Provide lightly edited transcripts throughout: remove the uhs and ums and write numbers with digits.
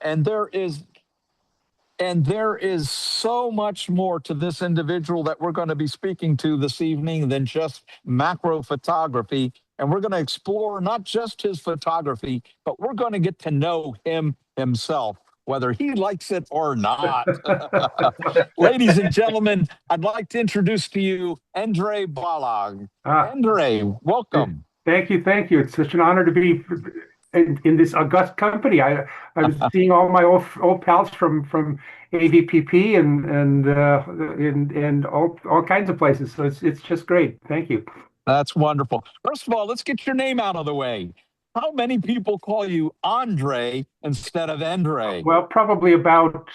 And there is so much more to this individual that we're going to be speaking to this evening than just macro photography. And we're going to explore not just his photography, but we're going to get to know him himself, whether he likes it or not. Ladies and gentlemen, I'd like to introduce to you Endre Balogh. Endre, welcome. Thank you. Thank you. It's such an honor to be in this august company. I was seeing all my old pals from AVPP and all kinds of places. So it's just great. Thank you. That's wonderful. First of all, let's get your name out of the way. How many people call you Andre instead of Endre? Well, probably about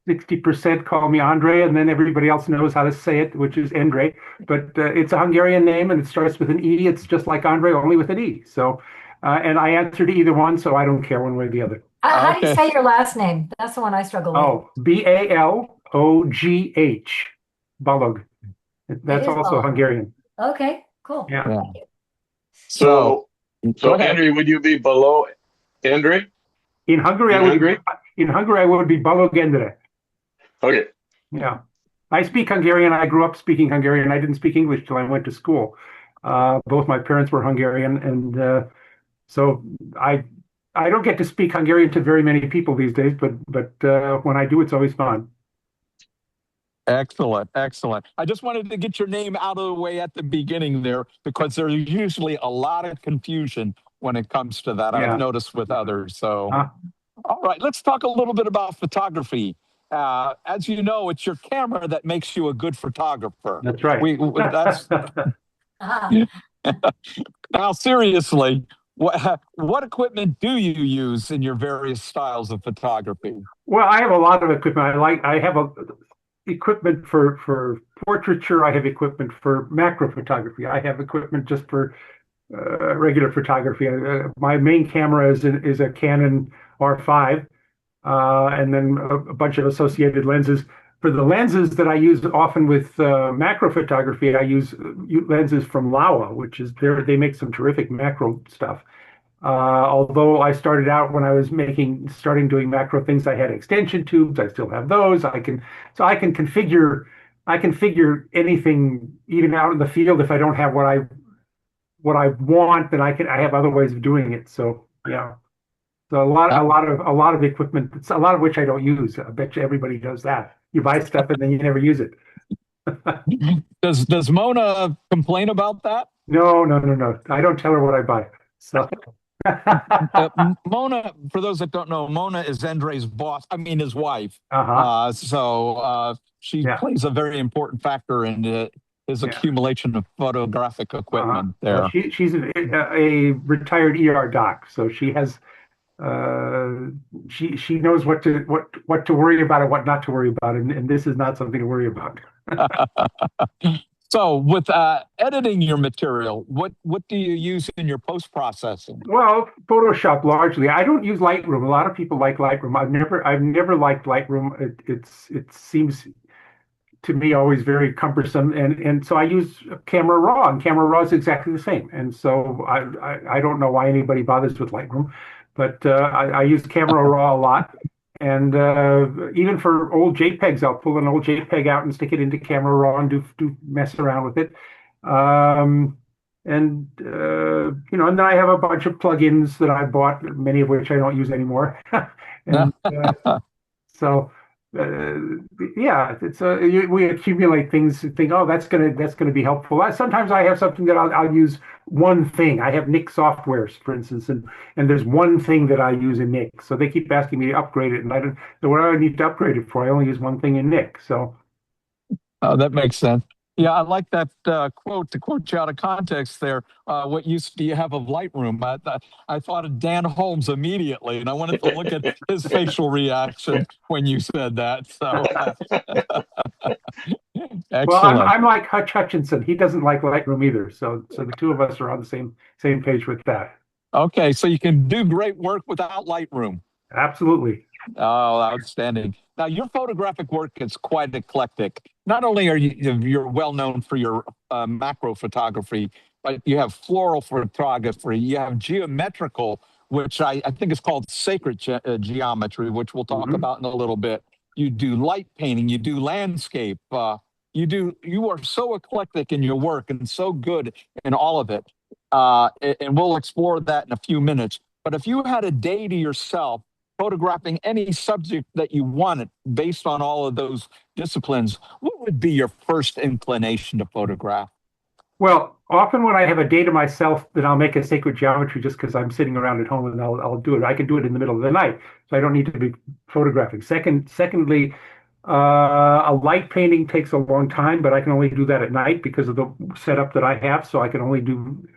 60% call me Andre, and then everybody else knows how to say it, which is Endre. But it's a Hungarian name, and it starts with an E. It's just like Andre, only with an E. So, and I answer to either one, so I don't care one way or the other. How do you say your last name? That's the one I struggle with. Oh, Balogh. Balogh. That's also Balogh. Hungarian. Okay, cool. Yeah. Thank you. So Endre, would you be below Endre? In Hungary, I would be Balogh Endre. Okay. Yeah. I speak Hungarian. I grew up speaking Hungarian. I didn't speak English till I went to school. Both my parents were Hungarian, and so I don't get to speak Hungarian to very many people these days, but when I do, it's always fun. Excellent, excellent. I just wanted to get your name out of the way at the beginning there, because there's usually a lot of confusion when it comes to that. Yeah. I've noticed with others. So, all right, let's talk a little bit about photography. As you know, it's your camera that makes you a good photographer. That's right. Now, seriously, what equipment do you use in your various styles of photography? Well, I have a lot of equipment. I have equipment for portraiture. I have equipment for macro photography. I have equipment just for regular photography. My main camera is a Canon R5, and then a bunch of associated lenses. For the lenses that I use often with macro photography, I use lenses from Laowa, which is they make some terrific macro stuff. Although I started out when I was starting doing macro things, I had extension tubes. I still have those. I can configure anything, even out in the field. If I don't have what I want, then I have other ways of doing it. So yeah, so a lot of equipment, a lot of which I don't use. I bet you everybody does that. You buy stuff and then you never use it. Does Mona complain about that? No. I don't tell her what I buy. So. Mona, for those that don't know, Mona is Endre's boss. I mean, his wife. So she plays a very important factor in his accumulation of photographic equipment. There, well, she's a retired ER doc, so she has she knows what to worry about and what not to worry about, and this is not something to worry about. So with editing your material, what do you use in your post-processing? Well, Photoshop largely. I don't use Lightroom. A lot of people like Lightroom. I've never liked Lightroom. It seems to me always very cumbersome, and so I use Camera Raw, and Camera Raw is exactly the same. And so I don't know why anybody bothers with Lightroom, but I use Camera Raw a lot. And even for old JPEGs, I'll pull an old JPEG out and stick it into Camera Raw and do mess around with it. And then I have a bunch of plugins that I bought, many of which I don't use anymore. And so it's we accumulate things and think, oh, that's gonna be helpful. Sometimes I have something that I'll use one thing. I have Nik softwares, for instance, and there's one thing that I use in Nik. So they keep asking me to upgrade it, and I don't know what I need to upgrade it for. I only use one thing in Nik. So that makes sense. Yeah, I like that quote. To quote you out of context there, what use do you have of Lightroom? I thought of Dan Holmes immediately, and I wanted to look at his facial reaction when you said that. So, excellent. Well, I'm like Hutch Hutchinson. He doesn't like Lightroom either. So the two of us are on the same page with that. Okay, so you can do great work without Lightroom. Absolutely. Oh, outstanding. Now, your photographic work is quite eclectic. Not only are you're well known for your macro photography, but you have floral photography, you have geometrical which I think is called sacred geometry, which we'll talk Mhm. about in a little bit. You do light painting, you do landscape, you are so eclectic in your work and so good in all of it. And we'll explore that in a few minutes. But if you had a day to yourself photographing any subject that you wanted based on all of those disciplines, what would be your first inclination to photograph? Well, often when I have a day to myself, then I'll make a sacred geometry just because I'm sitting around at home and I'll do it. I can do it in the middle of the night, so I don't need to be photographing. Secondly, a light painting takes a long time, but I can only do that at night because of the setup that I have. So I can only do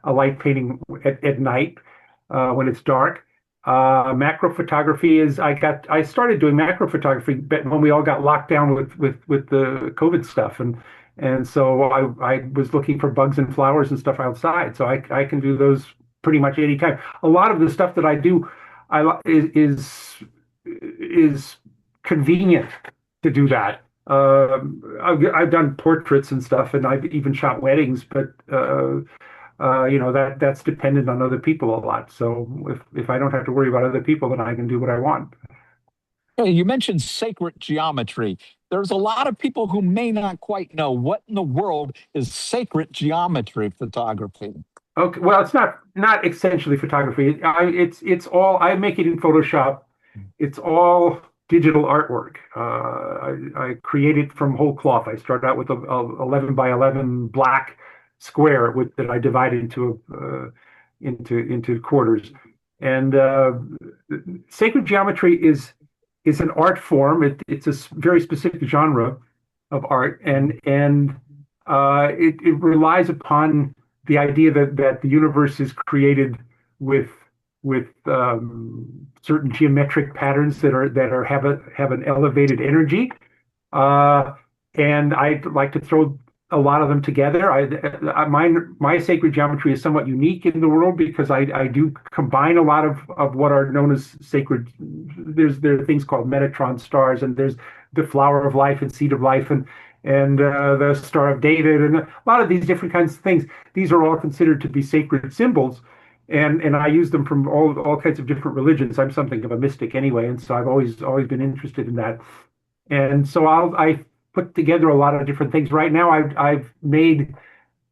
a light painting at night when it's dark. Macro photography is I started doing macro photography when we all got locked down with the COVID stuff and so I was looking for bugs and flowers and stuff outside. So I can do those pretty much anytime. A lot of the stuff that I do is convenient to do that. I've done portraits and stuff, and I've even shot weddings, but that's dependent on other people a lot. So if I don't have to worry about other people, then I can do what I want. Hey, you mentioned sacred geometry. There's a lot of people who may not quite know what in the world is sacred geometry photography. Okay, well, it's not essentially photography. It's all I make it in Photoshop. It's all digital artwork. I create it from whole cloth. I start out with a 11 by 11 black square that I divide into quarters. And sacred geometry is an art form. It's a very specific genre of art, and it relies upon the idea that the universe is created with certain geometric patterns that have an elevated energy, and I like to throw a lot of them together. My sacred geometry is somewhat unique in the world because I do combine a lot of what are known as sacred. There are things called Metatron stars, and there's the flower of life and seed of life, and the Star of David, and a lot of these different kinds of things. These are all considered to be sacred symbols, and I use them from all kinds of different religions. I'm something of a mystic anyway, and so I've always been interested in that. And so I put together a lot of different things. Right now, I've made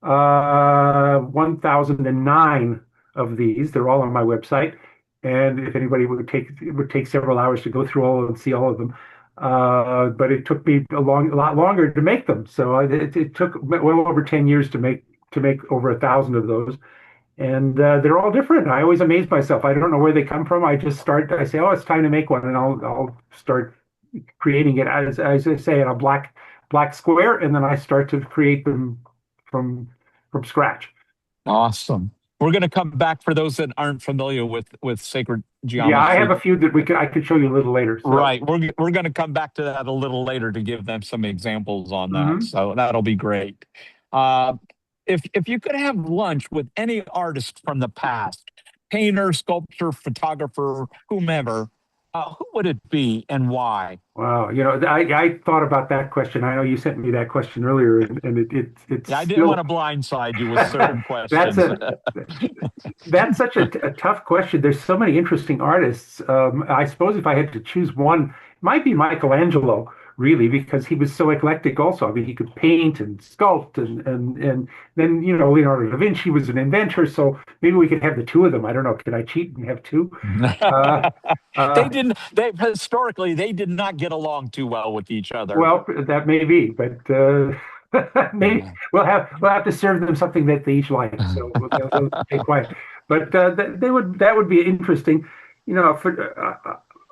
1,009 of these. They're all on my website, and if anybody it would take several hours to go through all of them and see all of them. But it took me a lot longer to make them. So it took well over 10 years to make over 1,000 of those. And they're all different. I always amaze myself. I don't know where they come from. I say, oh, it's time to make one, and I'll start creating it as I say in a black square, and then I start to create them from scratch. Awesome. We're going to come back for those that aren't familiar with sacred geometry. Yeah, I have a few that I could show you a little later. So. Right. We're going to come back to that a little later to give them some examples on that. Mm-hmm. So that'll be great. If you could have lunch with any artist from the past, painter, sculptor, photographer, whomever, who would it be and why? Wow, I thought about that question. I know you sent me that question earlier, and it's. Yeah, I didn't want to blindside you with certain questions. That's such a tough question. There's so many interesting artists. I suppose if I had to choose one, it might be Michelangelo, really, because he was so eclectic also. I mean, he could paint and sculpt, and then, Leonardo da Vinci was an inventor, so maybe we could have the two of them. I don't know. Can I cheat and have two? Historically, they did not get along too well with each other. Well, that may be, but maybe we'll have to serve them something that they each like, so they'll stay quiet. But that would be interesting.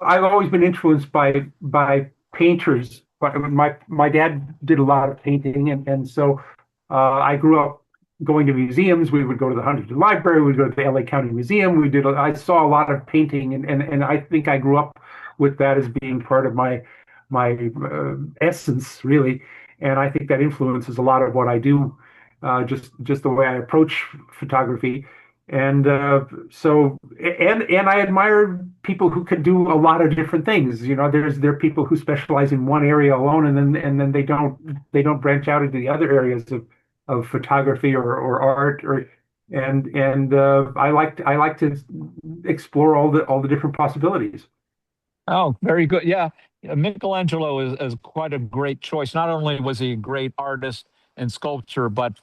I've always been influenced by painters. But my dad did a lot of painting, and so I grew up going to museums. We would go to the Huntington Library. We'd go to the LA County Museum. I saw a lot of painting, and I think I grew up with that as being part of my essence, really. And I think that influences a lot of what I do, just the way I approach photography. And so I admire people who can do a lot of different things. There are people who specialize in one area alone, and then they don't branch out into the other areas of photography or art, or I like to explore all the different possibilities. Oh, very good. Yeah, Michelangelo is quite a great choice. Not only was he a great artist in sculpture, but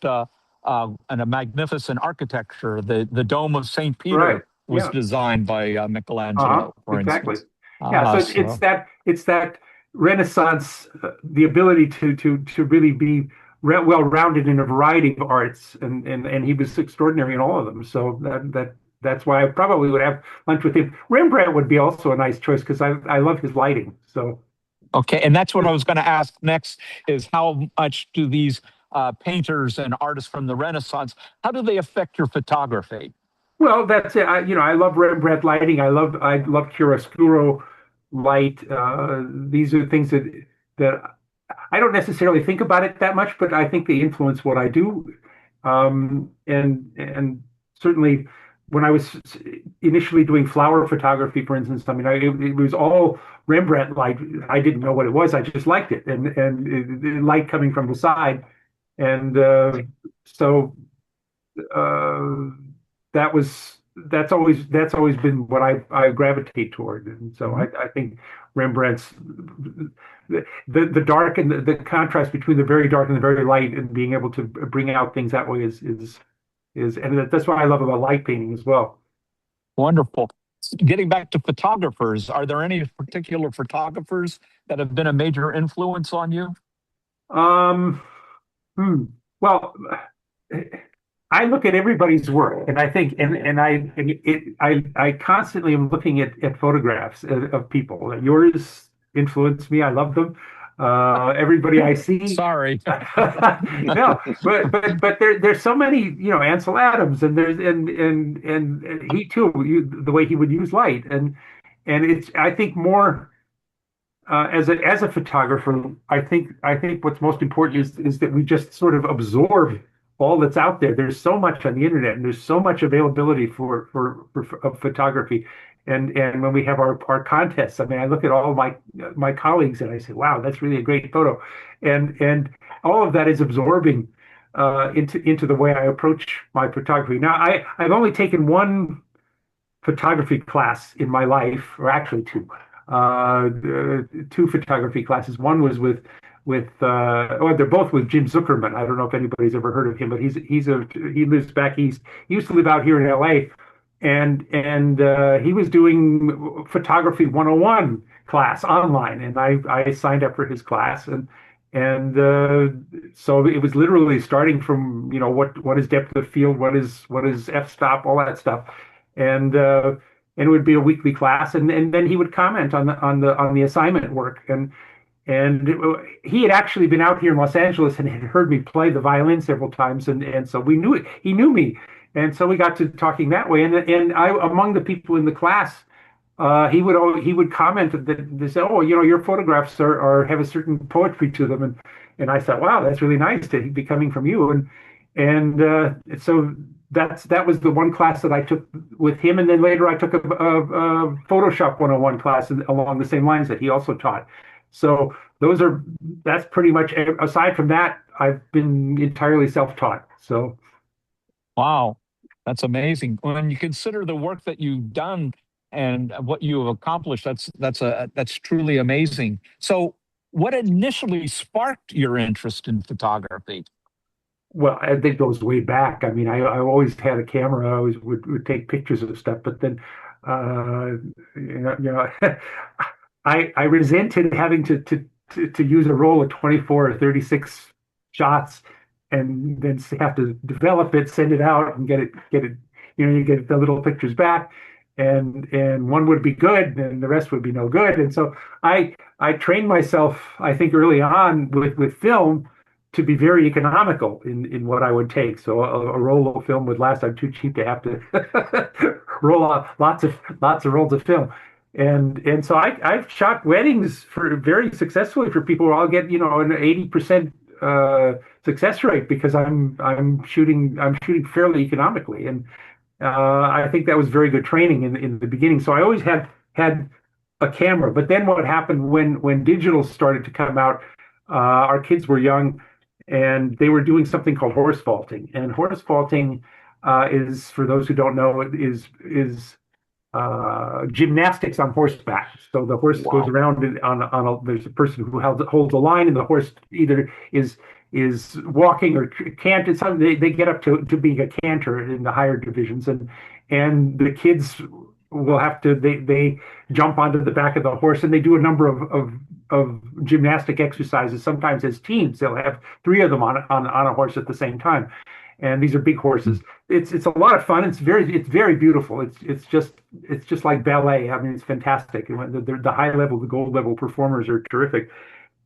and a magnificent architecture. The Dome of St. Right. Peter was Yeah. designed by Uh-huh. Michelangelo, for Exactly. instance. Yeah. So So it's that Renaissance, the ability to really be well-rounded in a variety of arts, and he was extraordinary in all of them. So that's why I probably would have lunch with him. Rembrandt would be also a nice choice because I love his lighting. So okay, and that's what I was going to ask next: is how much do these painters and artists from the Renaissance, how do they affect your photography? well, that's it. I love Rembrandt lighting. I love chiaroscuro light. These are things that I don't necessarily think about it that much, but I think they influence what I do. And certainly when I was initially doing flower photography, for instance, I mean, it was all Rembrandt light. I didn't know what it was. I just liked it, and light coming from the side, and so uh, that's always been what I gravitate toward, and so Mhm. I think Rembrandt's the dark and the contrast between the very dark and the very light and being able to bring out things that way is and that's what I love about light painting as well. Wonderful. Getting back to photographers, are there any particular photographers that have been a major influence on you? Um, well, I look at everybody's work, and I think, I constantly am looking at photographs of people. Yours influenced me. I love them. Everybody I see. Sorry. No, but there's so many, Ansel Adams, and there's and he too, the way he would use light, and it's I think more as a photographer, I think what's most important is that we just sort of absorb all that's out there. There's so much on the internet, and there's so much availability for photography. And when we have our contests, I mean, I look at all my colleagues and I say, wow, that's really a great photo, and all of that is absorbing into the way I approach my photography. Now, I've only taken one photography class in my life, or actually two. Two photography classes. One was they're both with Jim Zuckerman. I don't know if anybody's ever heard of him, but he lives back east. He used to live out here in L.A. and he was doing photography 101 class online, and I signed up for his class, and so it was literally starting from what is depth of field, what is f-stop, all that stuff, and it would be a weekly class, and then he would comment on the assignment work, and he had actually been out here in Los Angeles and had heard me play the violin several times, and so we knew it. He knew me, and so we got to talking that way, and I among the people in the class. He would comment that they say, oh, your photographs are have a certain poetry to them, and I thought, wow, that's really nice to be coming from you, and so that was the one class that I took with him, and then later I took a Photoshop 101 class along the same lines that he also taught. So that's pretty much, aside from that, I've been entirely self-taught. So Wow, that's amazing. When you consider the work that you've done and what you have accomplished, that's truly amazing. So, what initially sparked your interest in photography? well, I think it goes way back. I mean, I always had a camera. I always would take pictures of stuff, but then, uh, I resented having to use a roll of 24 or 36 shots and then have to develop it, send it out, and get it. You get the little pictures back, and one would be good, and the rest would be no good. And so I trained myself, I think, early on with film to be very economical in what I would take. So a roll of film would last. I'm too cheap to have to roll out lots of rolls of film. And so I've shot weddings for very successfully for people where I'll get an 80% success rate because I'm shooting fairly economically, and I think that was very good training in the beginning. So I always had a camera. But then what happened when digital started to come out, our kids were young and they were doing something called horse faulting. And horse faulting is, for those who don't know, is gymnastics on horseback. So the horse goes around there's a person who holds a line, and the horse either is walking or can't. They get up to being a canter in the higher divisions, and the kids will have to they jump onto the back of the horse, and they do a number of gymnastic exercises. Sometimes as teams, they'll have three of them on a horse at the same time, and these are big horses. It's a lot of fun. It's very beautiful. It's just like ballet. I mean, it's fantastic. The high level, the gold level performers are terrific.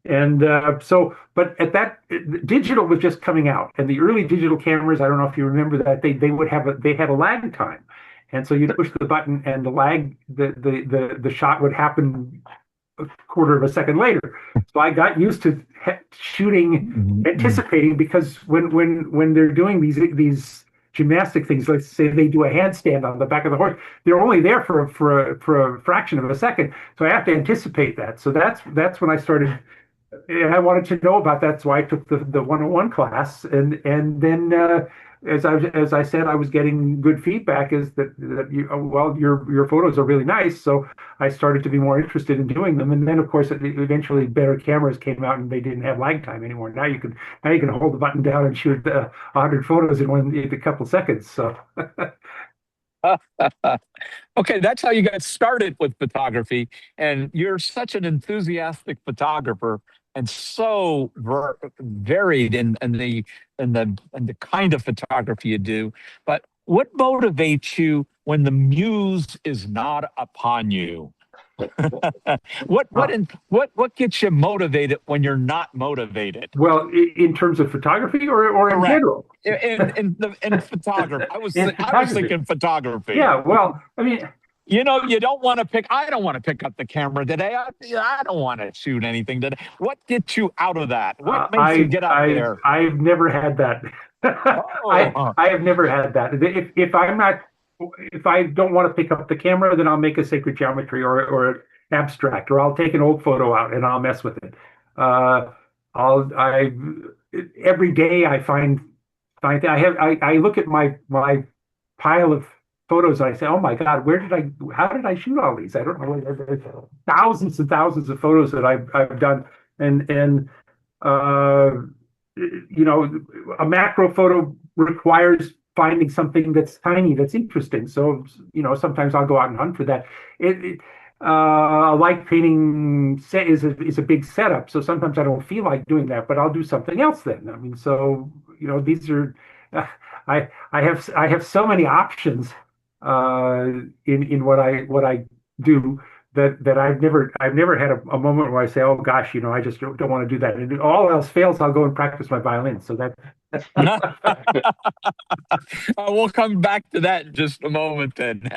And but at that, digital was just coming out, and the early digital cameras, I don't know if you remember that, they had a lag time, and so you'd push the button, and the shot would happen a quarter of a second later. So I got used to shooting, anticipating, because when they're doing these gymnastic things, let's say they do a handstand on the back of the horse, they're only there for a fraction of a second. So I have to anticipate that. So that's when I started. And I wanted to know about that, so I took the 101 class, and then as I said, I was getting good feedback. Is that your photos are really nice, so I started to be more interested in doing them. And then, of course, eventually better cameras came out, and they didn't have lag time anymore. Now you can hold the button down and shoot 100 photos in a couple seconds. So. Okay, that's how you got started with photography, and you're such an enthusiastic photographer and so varied in the kind of photography you do. But what motivates you when the muse is not upon you? What gets you motivated when you're not motivated? Well, in terms of photography, or in general? In photography. I was thinking photography. Yeah, well, I mean, you don't want to I don't want to pick up the camera today. I don't want to shoot anything today. What gets you out of that? What makes you get out there? I've never had that. I have never had that. If I don't want to pick up the camera, then I'll make a sacred geometry or abstract, or I'll take an old photo out and I'll mess with it. Every day I find I look at my pile of photos and I say, oh my God, how did I shoot all these? I don't know. Thousands and thousands of photos that I've done, and a macro photo requires finding something that's tiny, that's interesting. So, sometimes I'll go out and hunt for that. A light painting set is a big setup. So sometimes I don't feel like doing that, but I'll do something else then. I mean, so, these are, I have so many options in what I do that I've never had a moment where I say, oh gosh, I just don't want to do that. And if all else fails, I'll go and practice my violin. So that. We'll come back to that in just a moment. Then,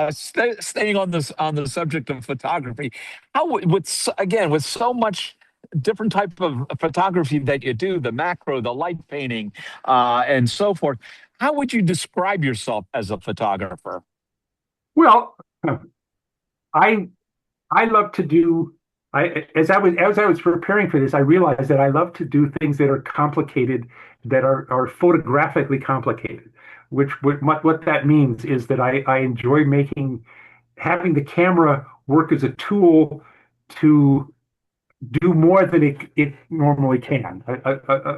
staying on the subject of photography, with so much different type of photography that you do, the macro, the light painting, and so forth, how would you describe yourself as a photographer? Well, I love to do. As I was preparing for this, I realized that I love to do things that are complicated, that are photographically complicated. What that means is that I enjoy having the camera work as a tool to do more than it normally can.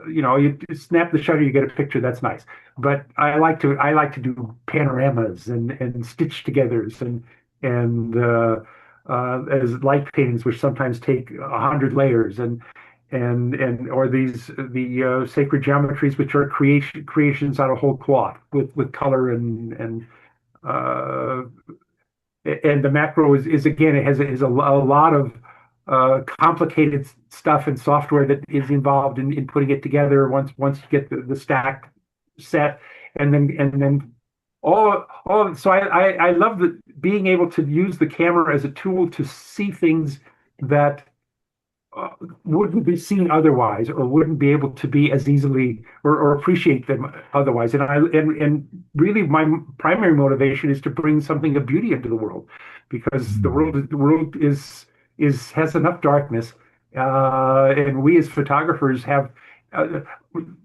You snap the shutter, you get a picture, that's nice. But I like to do panoramas and stitch togethers and as light paintings, which sometimes take 100 layers, or the sacred geometries, which are creations out of whole cloth with color and the macro is again, it has a lot of complicated stuff and software that is involved in putting it together. Once you get the stack set, and then all. So I love being able to use the camera as a tool to see things that wouldn't be seen otherwise, or wouldn't be able to be as easily or appreciate them otherwise. And really my primary motivation is to bring something of beauty into the world, because the world has enough darkness, and we as photographers have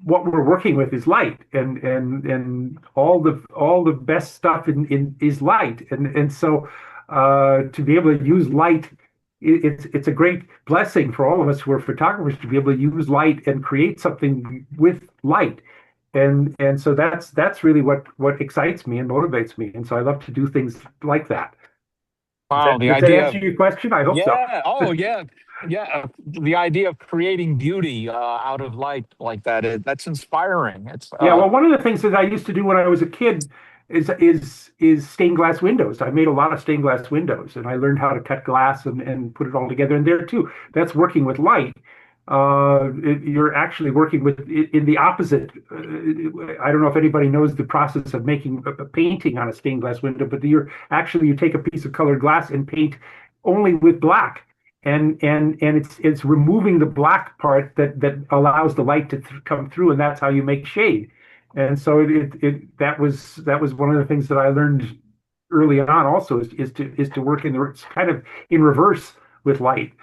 what we're working with is light, and all the best stuff in is light, and so to be able to use light, it's a great blessing for all of us who are photographers to be able to use light and create something with light. And so that's really what excites me and motivates me. And so I love to do things like that. Wow, the Does that idea answer of your question? I hope so. yeah, oh yeah, yeah. The idea of creating beauty out of light like that, that's inspiring. It's Yeah, well, one of the things that I used to do when I was a kid is stained glass windows. I made a lot of stained glass windows, and I learned how to cut glass and put it all together. And there too, that's working with light. You're actually working with in the opposite. I don't know if anybody knows the process of making a painting on a stained glass window, but you take a piece of colored glass and paint only with black, and it's removing the black part that allows the light to come through, and that's how you make shade. And so that was one of the things that I learned early on also is to work it's kind of in reverse with light.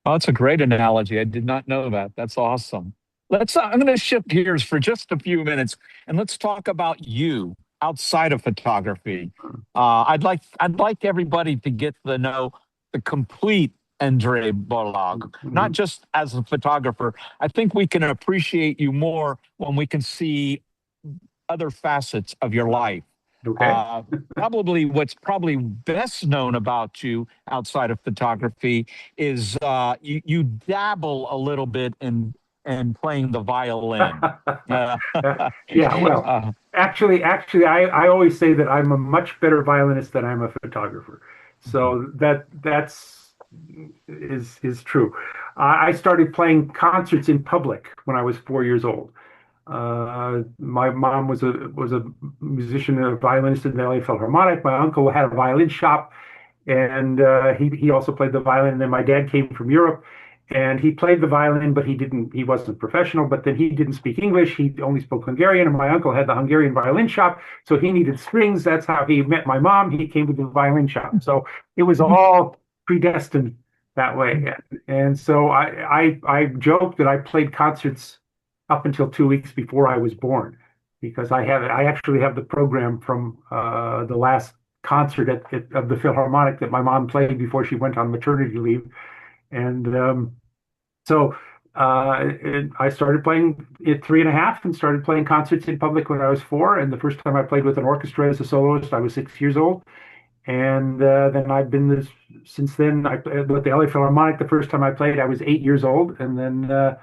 oh, that's a great analogy. I did not know that. That's awesome. I'm going to shift gears for just a few minutes and let's talk about you outside of photography. I'd like everybody to get to know the complete Endre Balogh, not just as a photographer. I think we can appreciate you more when we can see other facets of your life. Okay. Probably what's probably best known about you outside of photography is you dabble a little bit in playing the violin. Yeah, well, actually, I always say that I'm a much better violinist than I'm a photographer. So that's is true. I started playing concerts in public when I was 4 years old. My mom was a musician, a violinist in the LA Philharmonic. My uncle had a violin shop, and he also played the violin. And then my dad came from Europe, and he played the violin, but he wasn't professional. But then he didn't speak English; he only spoke Hungarian. And my uncle had the Hungarian violin shop, so he needed strings. That's how he met my mom. He came to the violin shop, so it was all predestined that way. And so I joke that I played concerts up until 2 weeks before I was born, because I actually have the program from the last concert of the Philharmonic that my mom played before she went on maternity leave, and so I started playing at 3 and a half and started playing concerts in public when I was 4. And the first time I played with an orchestra as a soloist, I was 6 years old. And then I've been this since then. With the LA Philharmonic, the first time I played, I was 8 years old, and then.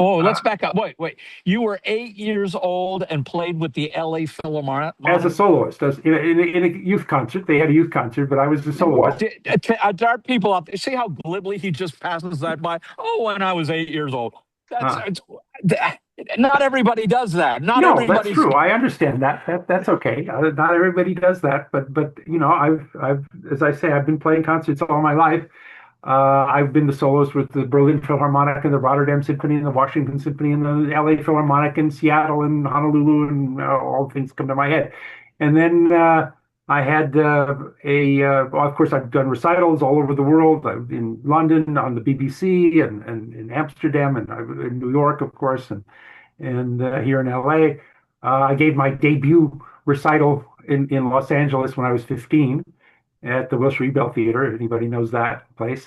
Oh, let's back up. Wait. You were 8 years old and played with the LA Philharmonic? As a soloist, in a youth concert. They had a youth concert, but I was the soloist. There are people out there. See how glibly he just passes that by? Oh, when I was 8 years old. Not everybody does that. No, that's true. I understand that. That's okay. Not everybody does that, but I've as I say, I've been playing concerts all my life. I've been the soloist with the Berlin Philharmonic and the Rotterdam Symphony and the Washington Symphony and the LA Philharmonic and Seattle and Honolulu, and all things come to my head. And then I had well, of course, I've done recitals all over the world. I've in London on the BBC and in Amsterdam and in New York, of course, and here in LA. I gave my debut recital in Los Angeles when I was 15 at the Wilshire Ebell Theater. If anybody knows that place,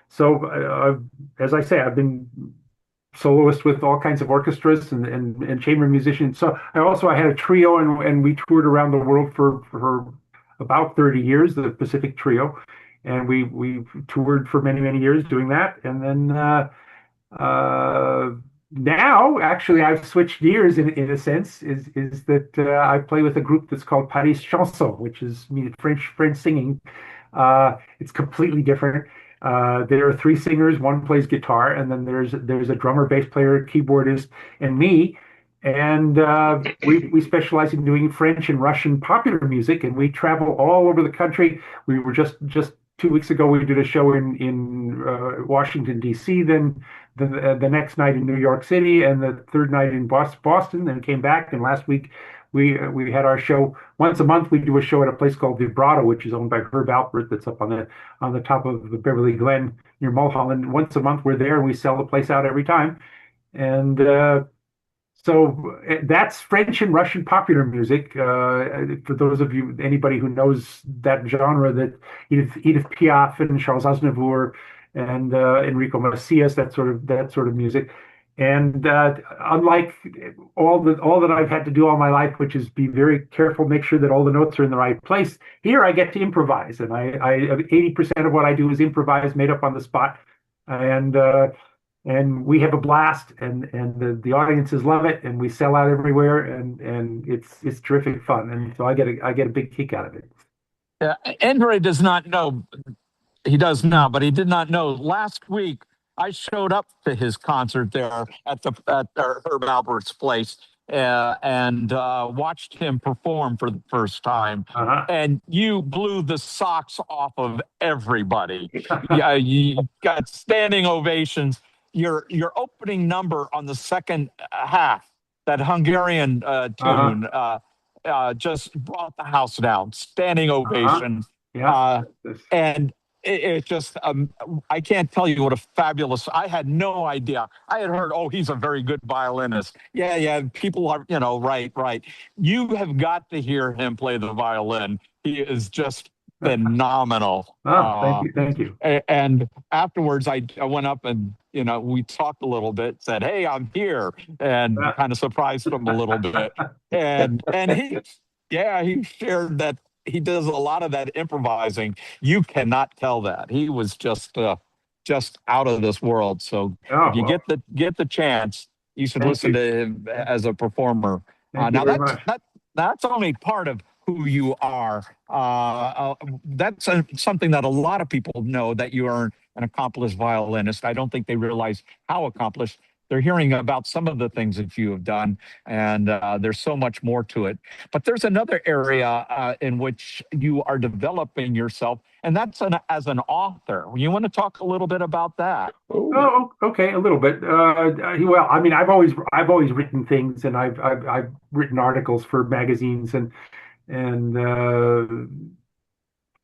so as I say, I've been soloist with all kinds of orchestras and chamber musicians. So I had a trio, and we toured around the world for about 30 years, the Pacific Trio, and we toured for many years doing that, and then. Now, actually, I've switched gears in a sense. Is that I play with a group that's called Paris Chanson, which is French singing. It's completely different. There are 3 singers. One plays guitar, and then there's a drummer, bass player, keyboardist, and me. And we specialize in doing French and Russian popular music, and we travel all over the country. We were just 2 weeks ago. We did a show in Washington D.C. Then the next night in New York City, and the third night in Boston. Then came back, and last week we had our show once a month. We do a show at a place called Vibrato, which is owned by Herb Alpert, that's up on the top of the Beverly Glen near Mulholland. Once a month we're there and we sell the place out every time. And so that's French and Russian popular music. For those of you, anybody who knows that genre, that Edith Piaf and Charles Aznavour and Enrico Macias, that sort of music. And unlike all that I've had to do all my life, which is be very careful, make sure that all the notes are in the right place, here I get to improvise, and I 80% of what I do is improvise, made up on the spot, and we have a blast, and the audiences love it, and we sell out everywhere, and it's terrific fun, and so I get a big kick out of it. Endre does not know. He does now, but he did not know. Last week, I showed up to his concert there at Herb Alpert's place and watched him perform for the first time. And you blew the socks off of everybody. You got standing ovations. Your opening number on the second half, that Hungarian tune, just brought the house down. Standing ovation. And it's just, I can't tell you what a fabulous, I had no idea. I had heard, oh, he's a very good violinist. Yeah, people are, right. You have got to hear him play the violin. He is just phenomenal. Thank you. And afterwards, I went up and, we talked a little bit, said, hey, I'm here, and kind of surprised him a little bit. And he shared that he does a lot of that improvising. You cannot tell that. He was just out of this world. So if you get the chance, you should listen to him as a performer. Now that's only part of who you are. That's something that a lot of people know, that you are an accomplished violinist. I don't think they realize how accomplished. They're hearing about some of the things that you have done, and there's so much more to it. But there's another area in which you are developing yourself, and that's as an author. You want to talk a little bit about that? Oh, okay, a little bit. Well, I mean, I've always written things, and I've written articles for magazines and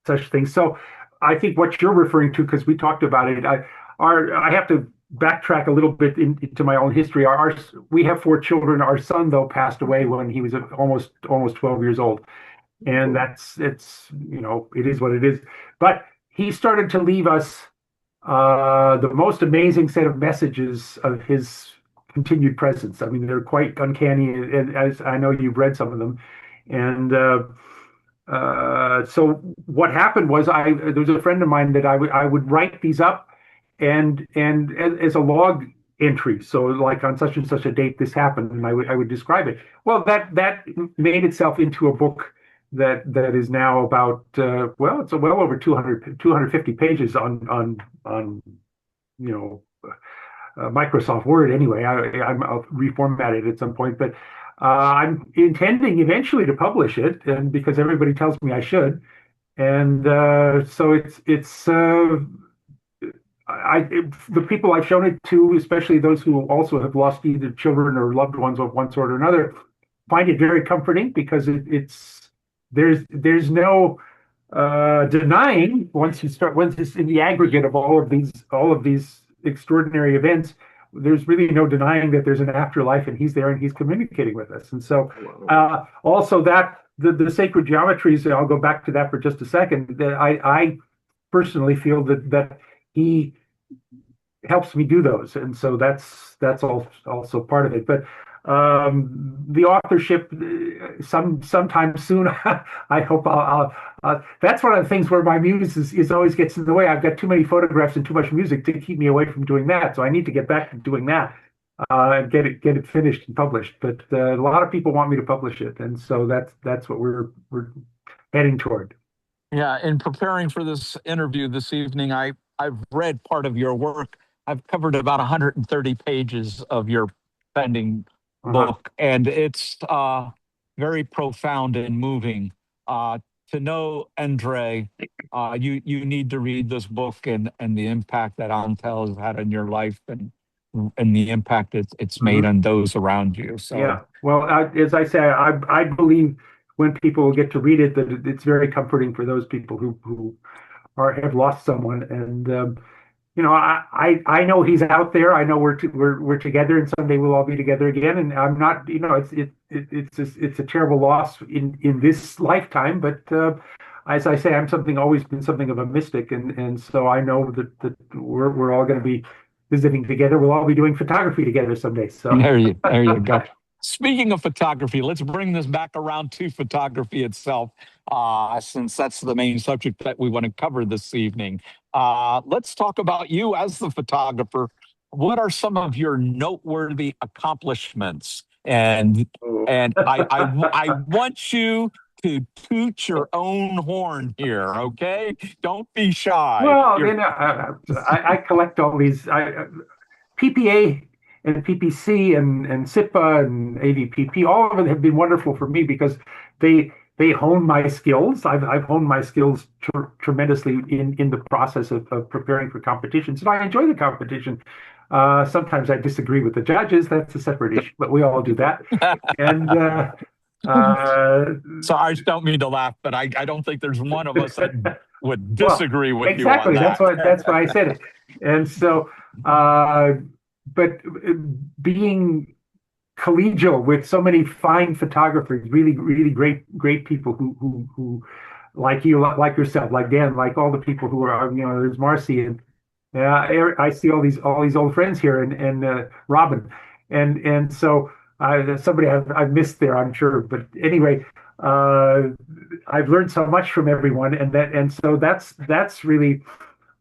such things. So I think what you're referring to, because we talked about it, I have to backtrack a little bit into my own history. We have 4 children. Our son, though, passed away when he was almost 12 years old, and it is what it is. But he started to leave us the most amazing set of messages of his continued presence. I mean, they're quite uncanny, and as I know you've read some of them. And so what happened was, there was a friend of mine that I would write these up, and as a log entry. So like on such and such a date this happened, and I would describe it. Well, that made itself into a book that is now about it's well over 250 pages on Microsoft Word anyway. I'll reformat it at some point, but I'm intending eventually to publish it, and because everybody tells me I should, and so it's the people I've shown it to, especially those who also have lost either children or loved ones of one sort or another, find it very comforting, because there's no denying, once it's in the aggregate of all of these extraordinary events, there's really no denying that there's an afterlife, and he's there and he's communicating with us. And so also that the sacred geometries, and I'll go back to that for just a second, that I personally feel that he helps me do those, and so that's also part of it. But the authorship, sometime soon, I hope I'll that's one of the things where my muse is always gets in the way. I've got too many photographs and too much music to keep me away from doing that, so I need to get back to doing that and get it finished and published. But a lot of people want me to publish it, and so that's what we're heading toward. Yeah, in preparing for this interview this evening, I've read part of your work. I've covered about 130 pages of your pending book, and it's very profound and moving. To know Endre, you need to read this book and the impact that Antel has had in your life, and and the impact it's made on those around you. So yeah, well, as I say, I believe when people get to read it that it's very comforting for those people who have lost someone. And I know he's out there. I know we're together, and someday we'll all be together again. And I'm not, it's a terrible loss in this lifetime. But as I say, always been something of a mystic, and so I know that we're all going to be visiting together. We'll all be doing photography together someday. So there you go. Speaking of photography, let's bring this back around to photography itself, since that's the main subject that we want to cover this evening. Let's talk about you as the photographer. What are some of your noteworthy accomplishments? And I want you to toot your own horn here, okay? Don't be shy. Well, I collect all these PPA and PPC and SIPA and AVPP. All of them have been wonderful for me because they hone my skills. I've honed my skills tremendously in the process of preparing for competitions, and I enjoy the competition. Sometimes I disagree with the judges. That's a separate issue, but we all do that. And so I just don't mean to laugh, but I don't think there's one of us that would disagree with exactly. you on that. That's why I said it. And so, but being collegial with so many fine photographers, really great people who like you, like yourself, like Dan, like all the people who are, there's Marcy and I see all these old friends here and Robin, and so somebody I've missed there, I'm sure, but anyway, I've learned so much from everyone, and so that's really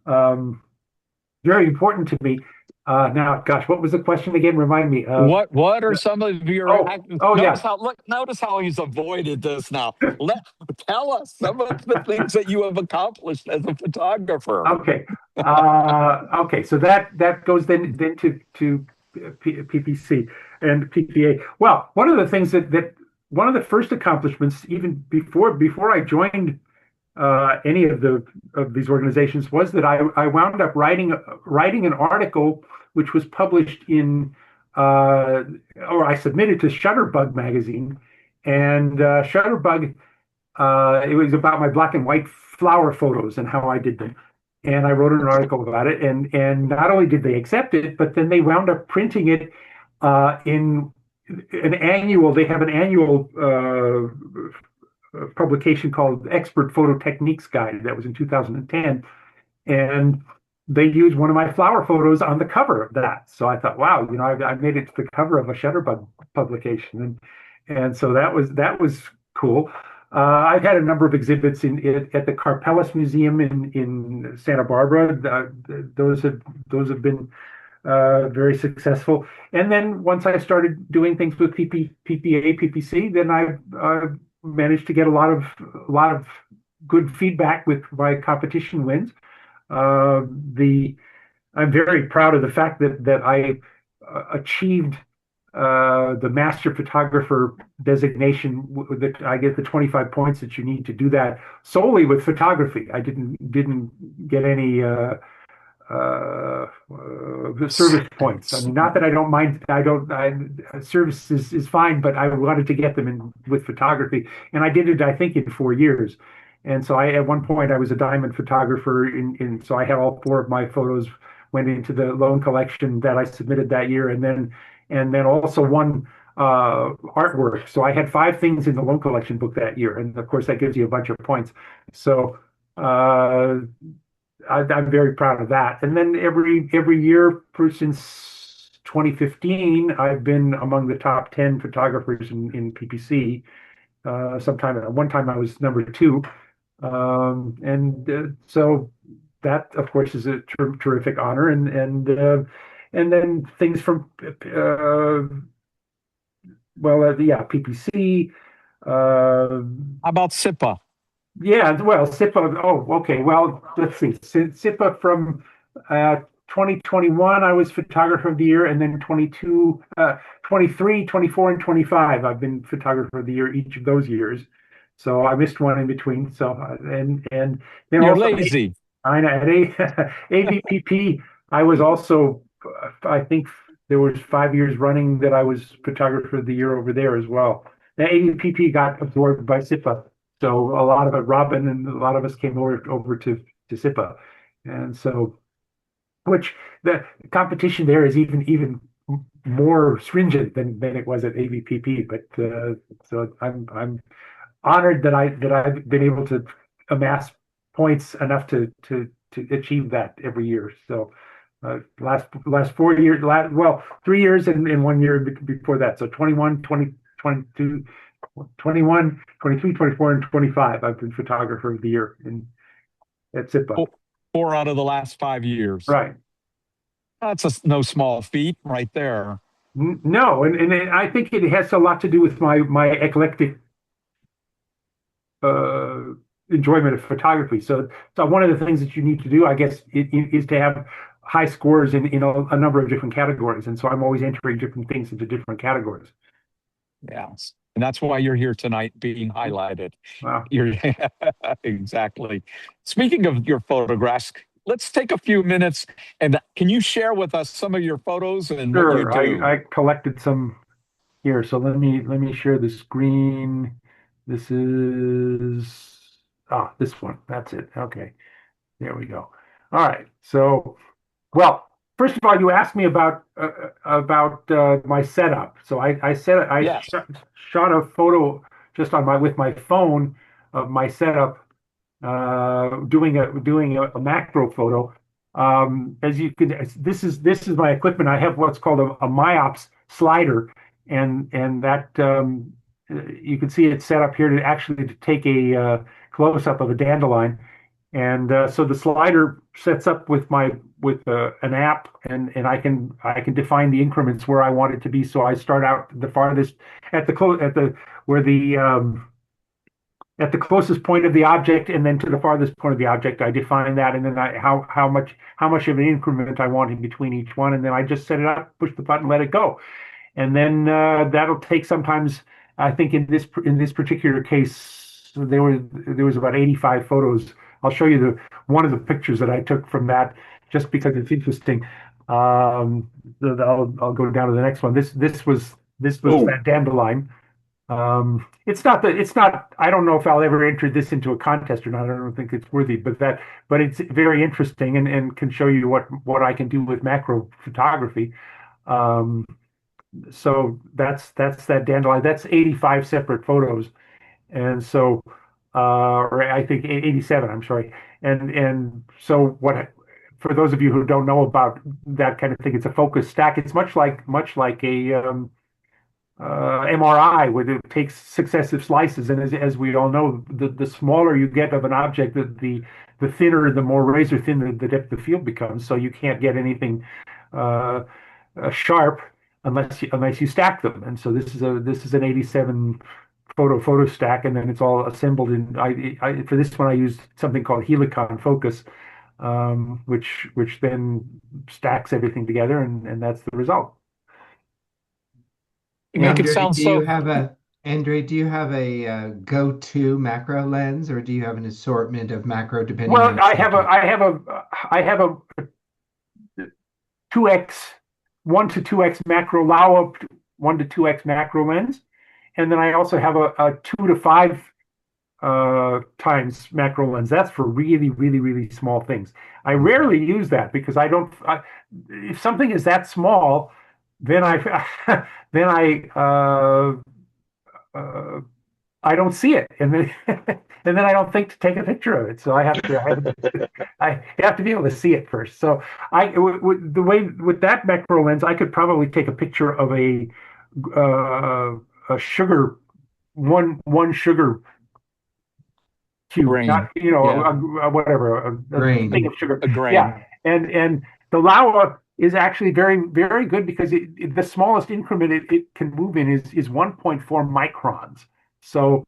very important to me. Now, gosh, what was the question again? Remind me. What are some of your? Notice how he's avoided this now. Tell us some of the things that you have accomplished as a photographer. Okay. Okay. So that goes then to PPC and PPA. Well, one of the things that one of the first accomplishments, even before I joined any of these organizations, was that I wound up writing an article which was published in or I submitted to Shutterbug magazine, and Shutterbug it was about my black and white flower photos and how I did them, and I wrote an article about it, and not only did they accept it, but then they wound up printing it in an annual. They have an annual publication called Expert Photo Techniques Guide. That was in 2010, and they used one of my flower photos on the cover of that. So I thought, wow, I've made it to the cover of a Shutterbug publication, and so that was cool. I've had a number of exhibits at the Carpelis Museum in Santa Barbara. Those have been very successful. And then once I started doing things with PPA, PPC, then I managed to get a lot of good feedback with my competition wins. I'm very proud of the fact that I achieved the master photographer designation. That I get the 25 points that you need to do that solely with photography. I didn't get any service points. I mean, not that I don't mind. Service is fine, but I wanted to get them with photography, and I did it, I think, in 4 years. And so at one point I was a diamond photographer, so I had all 4 of my photos went into the loan collection that I submitted that year, and then also one artwork. So I had 5 things in the loan collection book that year, and of course that gives you a bunch of points. So I'm very proud of that. And then every year since 2015, I've been among the top 10 photographers in PPC. One time I was number 2. So that, of course, is a terrific honor. And then things from PPC. How about SIPA? Yeah, well, SIPA. Oh, okay. Well, let's see. SIPA from 2021, I was photographer of the year, and then 22, 23, 24, and 25, I've been photographer of the year each of those years. So I missed one in between. So and then you're also, lazy. I know at AVPP, I was also, I think, there was 5 years running that I was photographer of the year over there as well. The AVPP got absorbed by SIPA, so a lot of it, Robin and a lot of us came over to SIPA, and so which the competition there is even more stringent than it was at AVPP. But so I'm honored that I've been able to amass points enough to achieve that every year. So last 4 years, well, 3 years and 1 year before that. So 21, 20, 22, 21, 23, 24, and 25. I've been photographer of the year at SIPA. 4 out of the last 5 years. Right. That's no small feat right there. No, and I think it has a lot to do with my eclectic enjoyment of photography. So one of the things that you need to do, I guess, is to have high scores in a number of different categories. And so I'm always entering different things into different categories. Yes. And that's why you're here tonight being highlighted. Wow. Exactly. Speaking of your photographs, let's take a few minutes and can you share with us some of your photos and Sure. what you do? I collected some here. So let me share the screen. This is this one. That's it. Okay. There we go. All right. So, well, first of all, you asked me about my setup. So I Yes. shot a photo just with my phone of my setup, doing a macro photo. As you can, this is my equipment. I have what's called a MyOps slider, and that you can see it set up here to take a close up of a dandelion. And so the slider sets up with an app, and I can define the increments where I want it to be. So I start out the farthest at the closest point of the object, and then to the farthest point of the object, I define that, and then how much of an increment I want in between each one, and then I just set it up, push the button, let it go, and then that'll take sometimes. I think in this particular case, there was about 85 photos. I'll show you one of the pictures that I took from that, just because it's interesting. I'll go down to the next one. This was that dandelion. It's not. I don't know if I'll ever enter this into a contest or not. I don't think it's worthy, but it's very interesting and can show you what I can do with macro photography. So that's that dandelion. That's 85 separate photos, and so or I think 87. I'm sorry. And so for those of you who don't know about that kind of thing, it's a focus stack. It's much like a MRI, where it takes successive slices, and as we all know, the smaller you get of an object, the thinner, the more razor thin the depth of field becomes. So you can't get anything sharp unless you stack them. And so this is an 87 photo stack, and then it's all assembled in. For this one I used something called Helicon Focus, which then stacks everything together, and that's the result. Make it sound so. Endre, do you have a go-to macro lens, or do you have an assortment of macro depending Well, on? I have a 2x 1 to 2x macro Laowa 1 to 2x macro lens, and then I also have a 2 to 5 times macro lens. That's for really, really, really small things. I rarely use that because if something is that small, then I don't see it, and then and then I don't think to take a picture of it. So I have to be able to see it first. So the way with that macro lens, I could probably take a picture of a sugar one sugar cube, grain. not whatever a grain. thing of sugar. A grain. Yeah, and the Laowa is actually very, very good because the smallest increment it can move in is 1.4 microns. So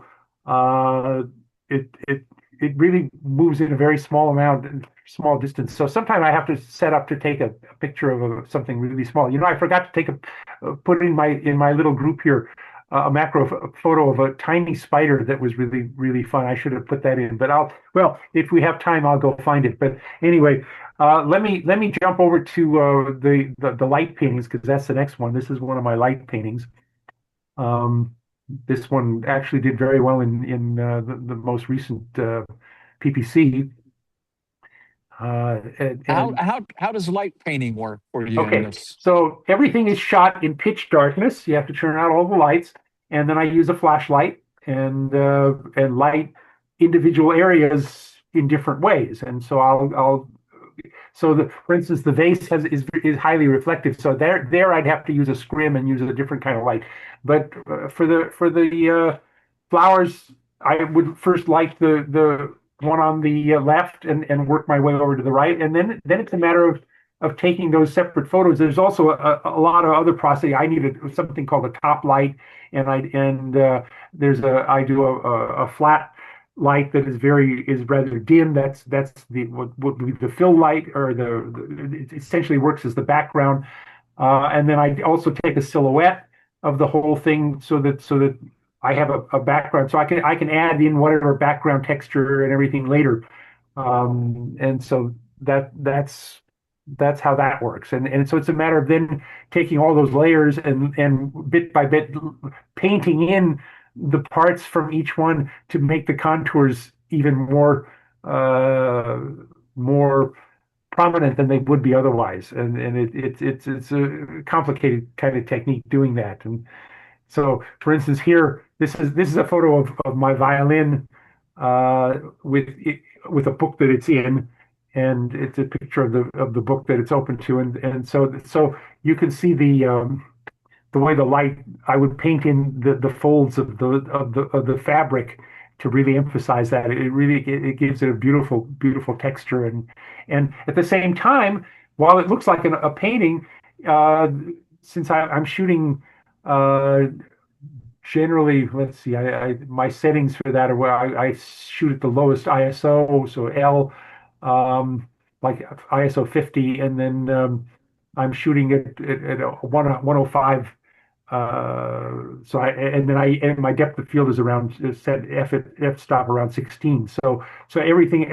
it really moves in a very small distance. So sometimes I have to set up to take a picture of something really small. I forgot to put in my little group here a macro photo of a tiny spider that was really, really fun. I should have put that in, but if we have time, I'll go find it. But anyway, Let me jump over to the light paintings because that's the next one. This is one of my light paintings. Um, this one actually did very well in the most recent PPC. How does light painting work for you in Okay, this? so everything is shot in pitch darkness. You have to turn out all the lights, and then I use a flashlight and light individual areas in different ways. And so I'll so for instance, the vase is highly reflective. So there I'd have to use a scrim and use a different kind of light. But for the flowers, I would first light the one on the left and work my way over to the right, and then it's a matter of taking those separate photos. There's also a lot of other process. I needed something called a top light, and there's I do a flat light that is rather dim. That's the what would be the fill light, or it essentially works as the background. And then I also take a silhouette of the whole thing so that I have a background, so I can add in whatever background texture and everything later. And so that's how that works. And so it's a matter of then taking all those layers and bit by bit painting in the parts from each one to make the contours even more prominent than they would be otherwise. And it's a complicated kind of technique doing that. And so, for instance, here this is a photo of my violin uh, with with a book that it's in, and it's a picture of the book that it's open to, and so you can see the way the light, I would paint in the folds of the fabric to really emphasize that. It gives it a beautiful texture, and at the same time, while it looks like a painting, uh, since I'm shooting uh, generally, let's see, my settings for that are where I shoot at the lowest ISO, so L, like ISO 50, and then I'm shooting at a 105. So and my depth of field is around set f stop around 16. So everything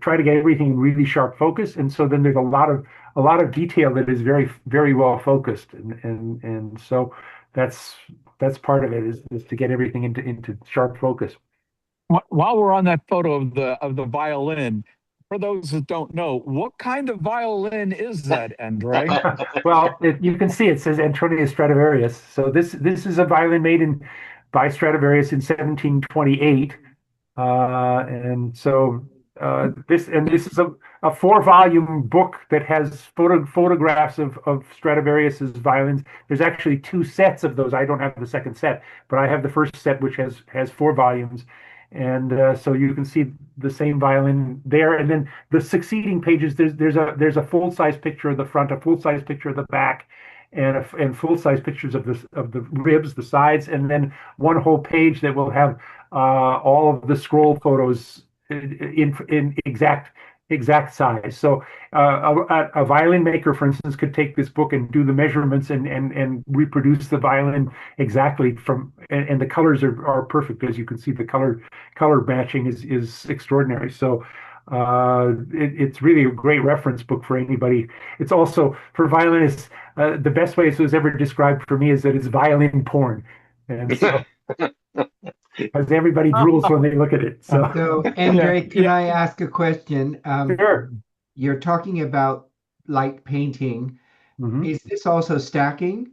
try to get everything in really sharp focus, and so then there's a lot of detail that is very well focused, and so that's that's part of it is to get everything into sharp focus. While we're on that photo of the violin, for those that don't know, what kind of violin is that, Endre? Well, you can see it says Antonia Stradivarius. So this is a violin made by Stradivarius in 1728. And so this is a 4-volume book that has photographs of Stradivarius's violins. There's actually 2 sets of those. I don't have the second set, but I have the first set, which has 4 volumes. And so you can see the same violin there, and then the succeeding pages. There's a full size picture of the front, a full size picture of the back, and full size pictures of the ribs, the sides, and then one whole page that will have all of the scroll photos in exact size. So a violin maker, for instance, could take this book and do the measurements and reproduce the violin exactly and the colors are perfect. As you can see, the color matching is extraordinary. So it's really a great reference book for anybody. It's also for violinists. The best way it was ever described for me is that it's violin porn, and so because everybody drools when they look at it. So, Endre, can I ask a question? Sure. You're talking about light painting. Mhm. Is this also stacking?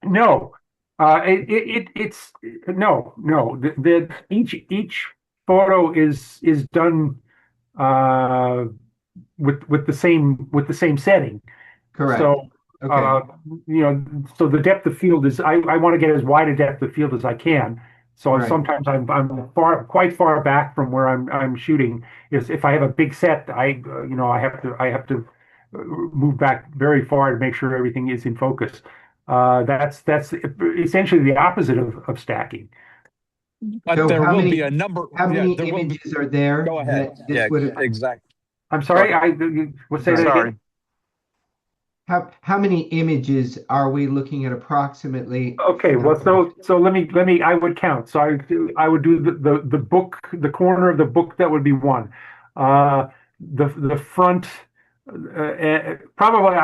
No, it's no. Each photo is done uh, with the same setting. Correct. So Okay. so the depth of field is I want to get as wide a depth of field as I can. So Right. sometimes I'm quite far back from where I'm shooting. If I have a big set, I have to move back very far to make sure everything is in focus. That's essentially the opposite of stacking. But So there how will be many a number. how Yeah, many there will be. images are there Go ahead. that this Yeah, would have exactly. I'm Go sorry, ahead. we'll say that Sorry. again. how many images are we looking at approximately? Okay, well, so let me I would count. So I would do the book, the corner of the book, that would be one. The front Probably,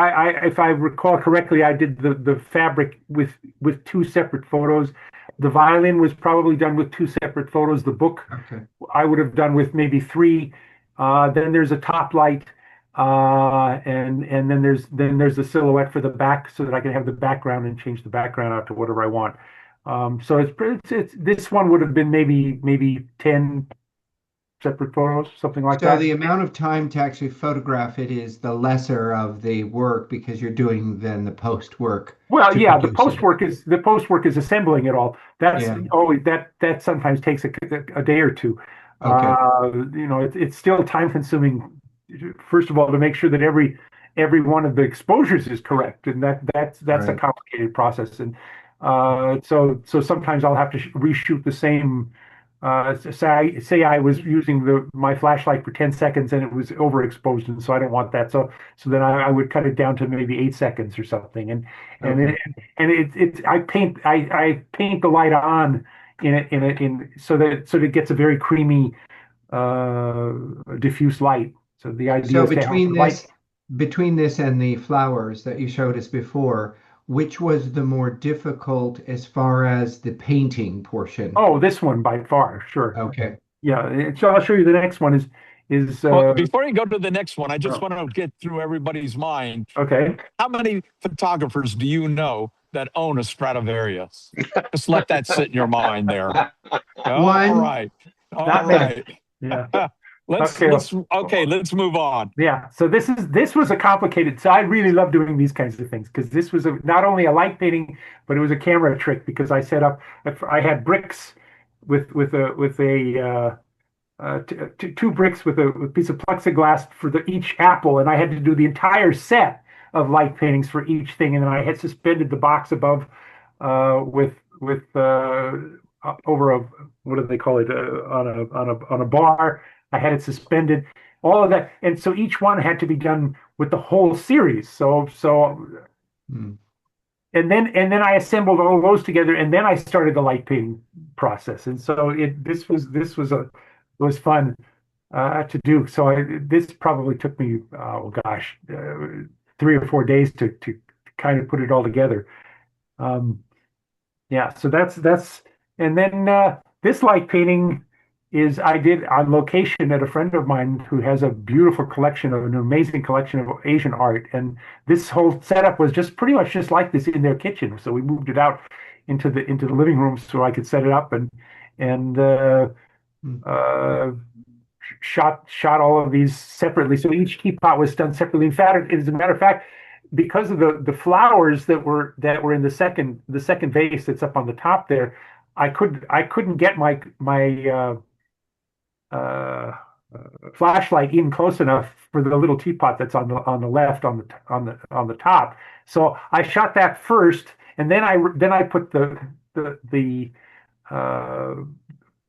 if I recall correctly, I did the fabric with two separate photos. The violin was probably done with two separate photos. The book Okay. I would have done with maybe three. Then there's a top light, and then there's a silhouette for the back, so that I can have the background and change the background out to whatever I want. So it's this one would have been maybe 10 separate photos, something like So that. the amount of time to actually photograph it is the lesser of the work because you're doing then the post work Well, to yeah, the produce post it. work is assembling it all. That's Yeah. always that sometimes takes a day or two. Okay. It's still time consuming. First of all, to make sure that every one of the exposures is correct, and that's a Right. complicated process. And so sometimes I'll have to reshoot the same. Say I was using my flashlight for 10 seconds and it was overexposed, and so I don't want that. So then I would cut it down to maybe 8 seconds or something, and Okay. I paint the light on so that it gets a very creamy diffuse light. So the idea So is to have the light. between this and the flowers that you showed us before, which was the more difficult as far as the painting portion? Oh, this one by far, sure. Okay. Yeah. So I'll show you the next one is Well, before you go to the next one, I just oh, want to get through everybody's mind. okay. How many photographers do you know that own a Stradivarius? Just let that sit in your mind there. All One. right. All Not many. right. Yeah. Let's Okay. let's move on. Yeah, so this was a complicated. So I really love doing these kinds of things because this was not only a light painting, but it was a camera trick because I set up. I had bricks with two bricks with a piece of plexiglass for each apple, and I had to do the entire set of light paintings for each thing, and then I had suspended the box above with over a what do they call it on a bar. I had it suspended, all of that, and so each one had to be done with the whole series. So Hmm. and then I assembled all those together, and then I started the light painting process. And so this was fun to do. So this probably took me, oh gosh, 3 or 4 days to kind of put it all together. Um, yeah, so that's and then this light painting is I did on location at a friend of mine who has a beautiful collection of an amazing collection of Asian art, and this whole setup was just pretty much just like this in their kitchen. So we moved it out into the living room so I could set it up and Hmm. uh, shot all of these separately. So each teapot was done separately. In fact, as a matter of fact, because of the flowers that were in the second vase that's up on the top there, I couldn't get my uh, flashlight in close enough for the little teapot that's on the left on the top. So I shot that first, and then I put the uh,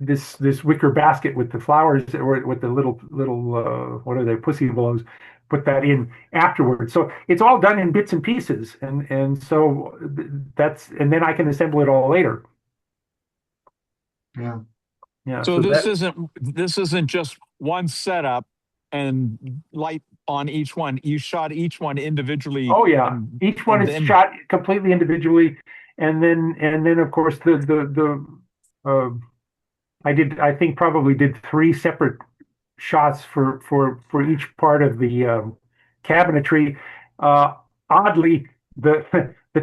this wicker basket with the flowers or with the little what are they, pussy willows, put that in afterwards. So it's all done in bits and pieces, and so and then I can assemble it all later. Yeah. Yeah. So So this that isn't just one setup and light on each one. You shot each one individually. oh yeah, and each one and is then shot completely individually, and then of course I think probably did three separate shots for each part of the cabinetry. Uh, Oddly, the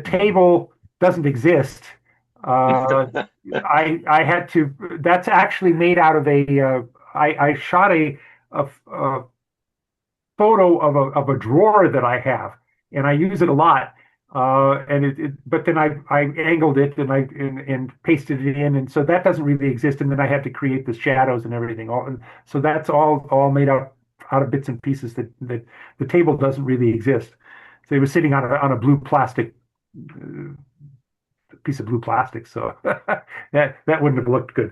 table doesn't exist. I had to. That's actually made out of a. I shot a photo of a drawer that I have, and I use it a lot. But then I angled it and pasted it in, and so that doesn't really exist. And then I had to create the shadows and everything. So that's all made out of bits and pieces that the table doesn't really exist. So it was sitting on a blue plastic piece of blue plastic, so that wouldn't have looked good.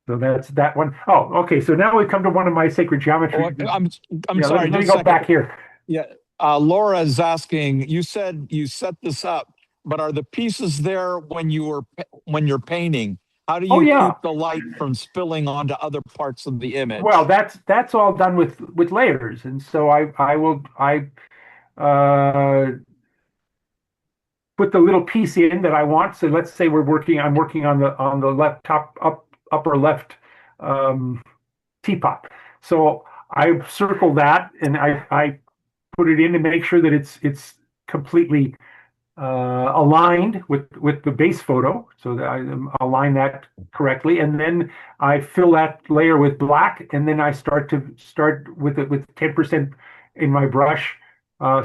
So that's that one. Oh, okay. So now we come to one of my sacred geometry. I'm Yeah, sorry. let me Just a go second. back here. Yeah. Laura is asking. You said you set this up, but are the pieces there when you're painting? How do Oh you yeah. keep the light from spilling onto other parts of the Well, image? that's all done with layers, and so I uh, put the little piece in that I want. So let's say I'm working on the left upper left um, teapot. So I circle that and I put it in to make sure that it's completely aligned with the base photo, so that I align that correctly, and then I fill that layer with black, and then I start with it with 10% in my brush,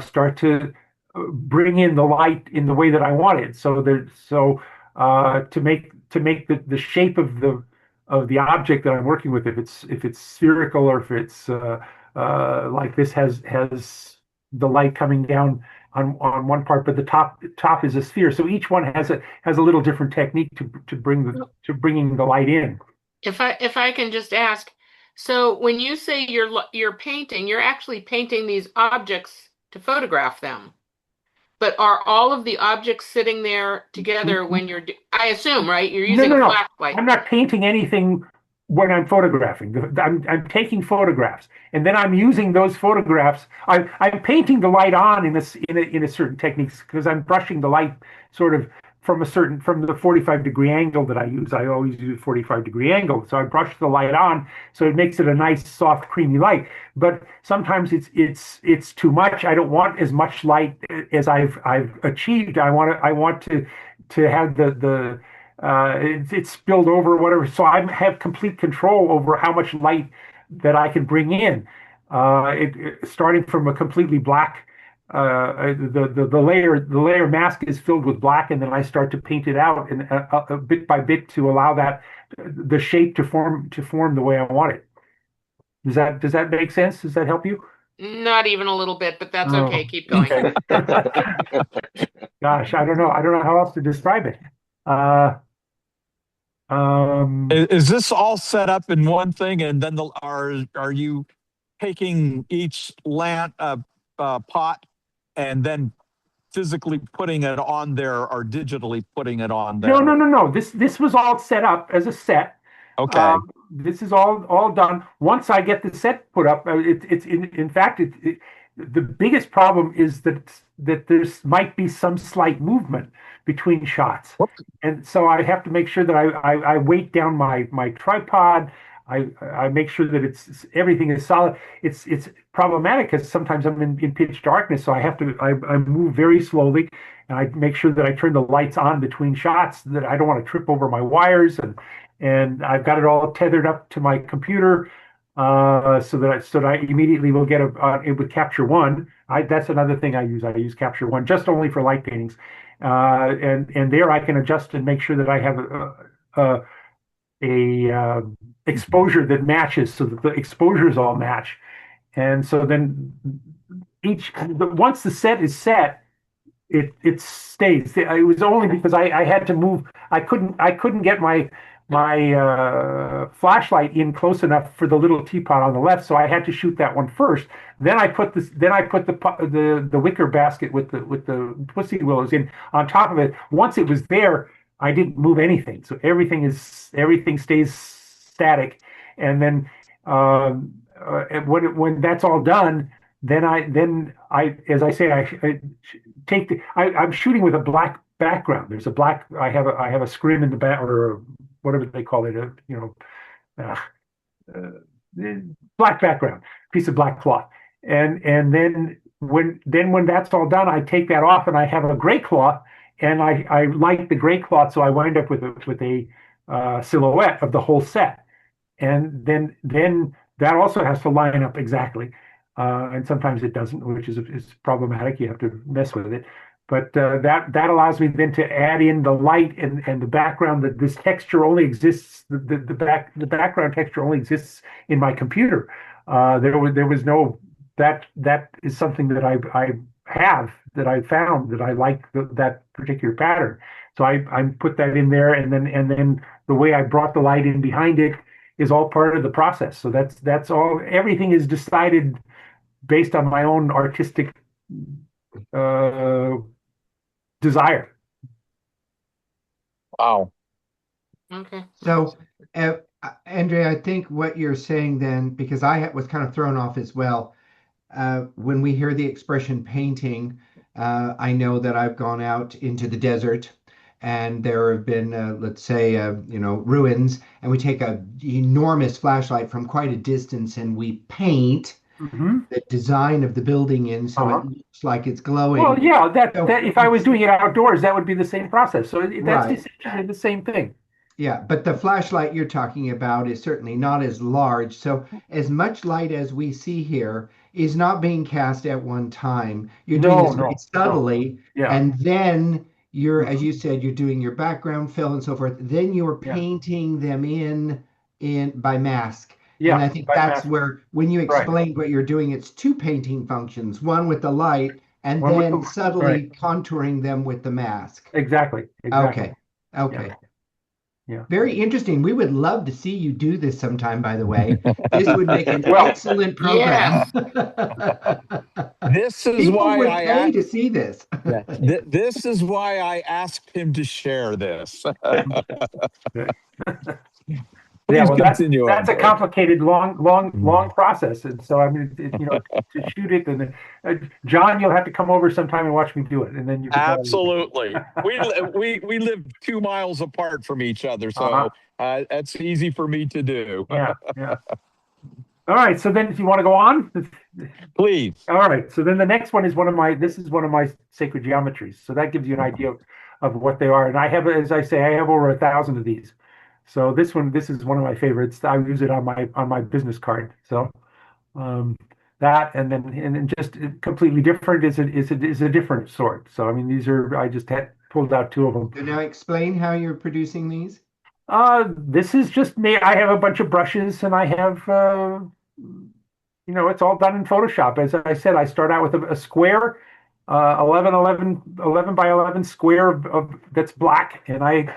start to bring in the light in the way that I want it. To make the shape of the object that I'm working with, if it's spherical or if it's like this has the light coming down on one part, but the top is a sphere. So each one has a little different technique to bringing the light in. If I can just ask, so when you say you're painting, you're actually painting these objects to photograph them. But are all of the objects sitting there together when I assume, right? You're No, using no, a no. flashlight. I'm not painting anything when I'm photographing. I'm taking photographs, and then I'm using those photographs. I'm painting the light on in a certain techniques because I'm brushing the light sort of from the 45-degree angle that I use. I always use 45-degree angle, so I brush the light on, so it makes it a nice, soft, creamy light. But sometimes it's too much. I don't want as much light as I've achieved. I want to have it's spilled over or whatever. So I have complete control over how much light that I can bring in. Starting from a completely black, the layer mask is filled with black, and then I start to paint it out and bit by bit to allow the shape to form the way I want it. Does that make sense? Does that help you? Not even a little bit, but that's Oh. okay. Keep going. Okay. Gosh, I don't know. I don't know how else to describe it. Uh, Is this all set up in one thing, and then are you taking each pot and then physically putting it on there, or digitally putting it on there? No. This was all set up as a set. Okay. This is all done. Once I get the set put up, it's in fact the biggest problem is that there's might be some slight movement between shots, and so I have to make sure that I weight down my tripod. I make sure that everything is solid. It's problematic because sometimes I'm in pitch darkness, so I move very slowly, and I make sure that I turn the lights on between shots, that I don't want to trip over my wires, and I've got it all tethered up to my computer, so that I immediately will get it with Capture One. That's another thing I use. I use Capture One just only for light paintings, and there I can adjust and make sure that I have a exposure that matches, so that the exposures all match. And so then once the set is set, it stays. It was only because I had to move. I couldn't get my flashlight in close enough for the little teapot on the left, so I had to shoot that one first. Then I put the wicker basket with the pussy willows in on top of it. Once it was there, I didn't move anything, so everything stays static. And then when that's all done, then I as I say, I'm shooting with a black background. There's a black. I have a scrim in the back, or whatever they call it. Uh, black background, piece of black cloth. And then when that's all done, I take that off and I have a gray cloth, and I light the gray cloth, so I wind up with a silhouette of the whole set. And then that also has to line up exactly. And sometimes it doesn't, which is problematic. You have to mess with it. But that allows me then to add in the light and the background. That this texture only exists. The background texture only exists in my computer. There was no that is something that I found that I like that particular pattern. So I put that in there, and then the way I brought the light in behind it is all part of the process. So that's all. Everything is decided based on my own artistic desire. Wow. Okay. So, Andre, I think what you're saying then, because was kind of thrown off as well, when we hear the expression painting, I know that I've gone out into the desert and there have been, let's say, ruins, and we take a enormous flashlight from quite a distance and we paint Hmm. the design of the building in so it looks like it's glowing. Well, yeah, So that if I was doing it outdoors, that would be the same process. So that's right. essentially the same thing. Yeah, but the flashlight you're talking about is certainly not as large. So as much light as we see here is not being cast at one time. You're doing No, this very no, no. subtly, Yeah, and then you're, as Mhm. you said, you're doing your background fill and so forth. Then you're Yeah, painting them in by mask. And yeah, I think by that's mass. where, when you Right. explained what you're doing, it's two painting functions, one with the light and One with then right. subtly contouring them with the mask. Exactly. Okay. Yeah, Okay. yeah. Very interesting. We would love to see you do this sometime, by the way. This would make an Well, excellent Yes. program. This is People why would I pay asked. to see this. Yeah, this is why I asked him to share this. yeah, Please well, continue, that's a Andre. complicated, long process, and so I mean, to shoot it, and John, you'll have to come over sometime and watch me do it, and then you can tell everybody. Absolutely. We live 2 miles apart from each other, Uh-huh. so that's easy for me to do. Yeah, yeah. All right, so then if you want to go on, Please. all right. So then the next one is this is one of my sacred geometries. So that gives you an idea of what they are. And I have, as I say, I have over 1,000 of these. So this is one of my favorites. I use it on my business card. So that and then just completely different is a different sort. So I mean these are I just had pulled out two of them. So now explain how you're producing these. This is just me. I have a bunch of brushes and I have it's all done in Photoshop. As I said, I start out with a square, 11 by 11 square that's black, and I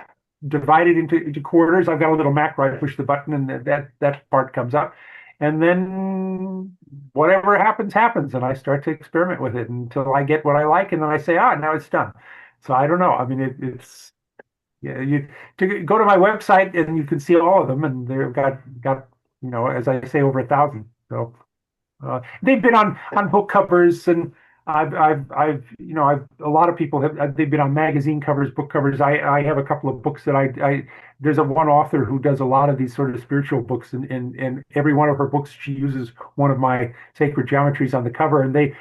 divide it into quarters. I've got a little Mac where I push the button, and that part comes up. And then whatever happens, happens, and I start to experiment with it until I get what I like, and then I say, now it's done. So I don't know. I mean, it's yeah, you to go to my website and you can see all of them, and they've got as I say, over 1,000. So. They've been on book covers, and I've a lot of people have they've been on magazine covers, book covers. I have a couple of books that I there's one author who does a lot of these sort of spiritual books, and every one of her books she uses one of my sacred geometries on the cover, and they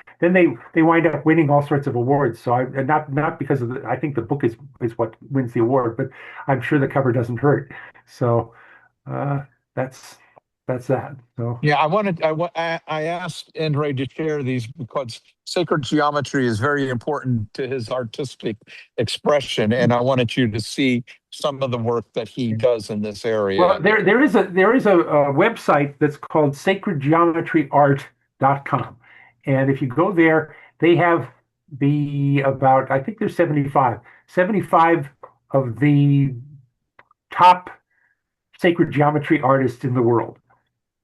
wind up winning all sorts of awards. So and not because of I think the book is what wins the award, but I'm sure the cover doesn't hurt. So that's that. So. Yeah, I asked Endre to share these because sacred geometry is very important to his artistic expression, and I wanted you to see some of the work that he does in this area. Well, there is a website that's called sacredgeometryart.com, and if you go there, they have I think there's 75 of the top sacred geometry artists in the world.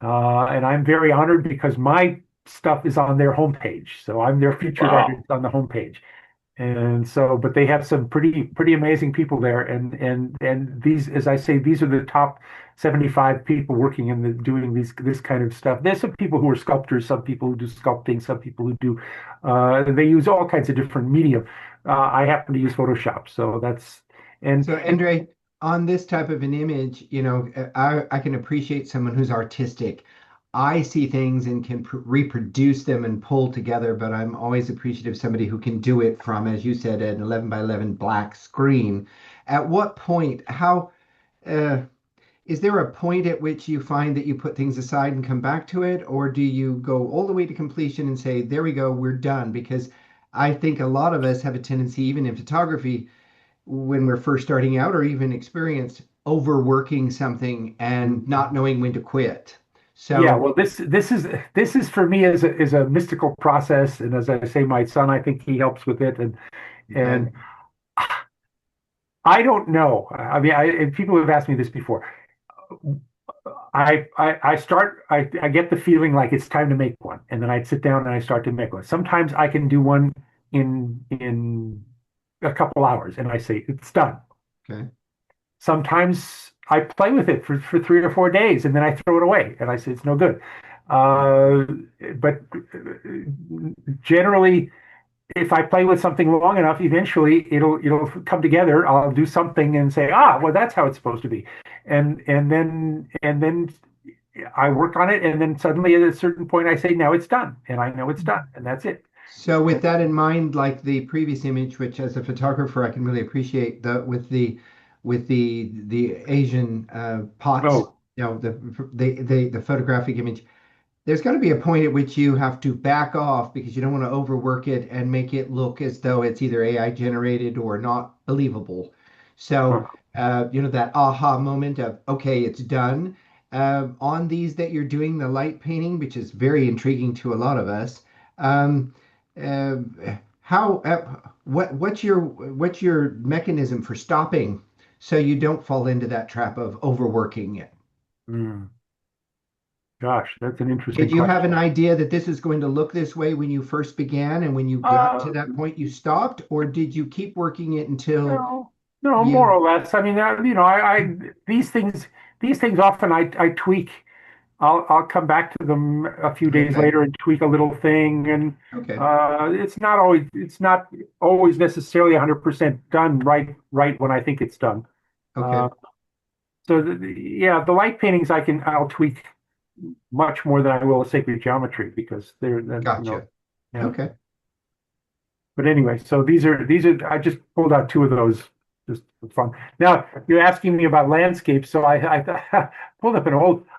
And I'm very honored because my stuff is on their homepage. So I'm their featured artist on the homepage. And so, but they have some pretty amazing people there. And these, as I say, these are the top 75 people working in doing this kind of stuff. There's some people who are sculptors, some people who do sculpting, some people who do, they use all kinds of different medium. I happen to use Photoshop. So so Andre, on this type of an image, I can appreciate someone who's artistic. I see things and can reproduce them and pull together, but I'm always appreciative of somebody who can do it from, as you said, an 11 by 11 black screen. At what point, is there a point at which you find that you put things aside and come back to it, or do you go all the way to completion and say, there we go, we're done? Because I think a lot of us have a tendency, even in photography, when we're first starting out or even experienced, overworking something and not knowing when to quit. So yeah, well, this is for me is a mystical process, and as I say, my son, I think he helps with it, and I don't know. I mean, people have asked me this before. I get the feeling like it's time to make one, and then I'd sit down and I start to make one. Sometimes I can do one in a couple hours, and I say it's done. Okay. Sometimes I play with it for 3 or 4 days, and then I throw it away, and I say it's no good. Uh, but generally, if I play with something long enough, eventually it'll come together. I'll do something and say, well, that's how it's supposed to be, and then I work on it, and then suddenly at a certain point I say, now it's done, and I know it's done, and that's it. So with that in mind, like the previous image, which as a photographer I can really appreciate the Asian pots, Oh, the photographic image. There's got to be a point at which you have to back off because you don't want to overwork it and make it look as though it's either AI generated or not believable. So, that aha moment of, okay, it's done. On these that you're doing the light painting, which is very intriguing to a lot of us. Um, uh, what's your mechanism for stopping so you don't fall into that trap of overworking it? mm, gosh, that's an interesting Did you have an question. idea that this is going to look this way when you first began, and when you got to that point, you stopped, or did you keep working it until No, no, more you? or less. I mean, I these things often I tweak. I'll come back to them a few days Okay, later and tweak a little thing, and okay, it's not always necessarily 100% done right when I think it's done. Uh, okay, so yeah, the light paintings I'll tweak much more than I will a sacred geometry because gotcha. yeah. Okay, But anyway, so these are I just pulled out two of those just for fun. Now you're asking me about landscapes, so I pulled up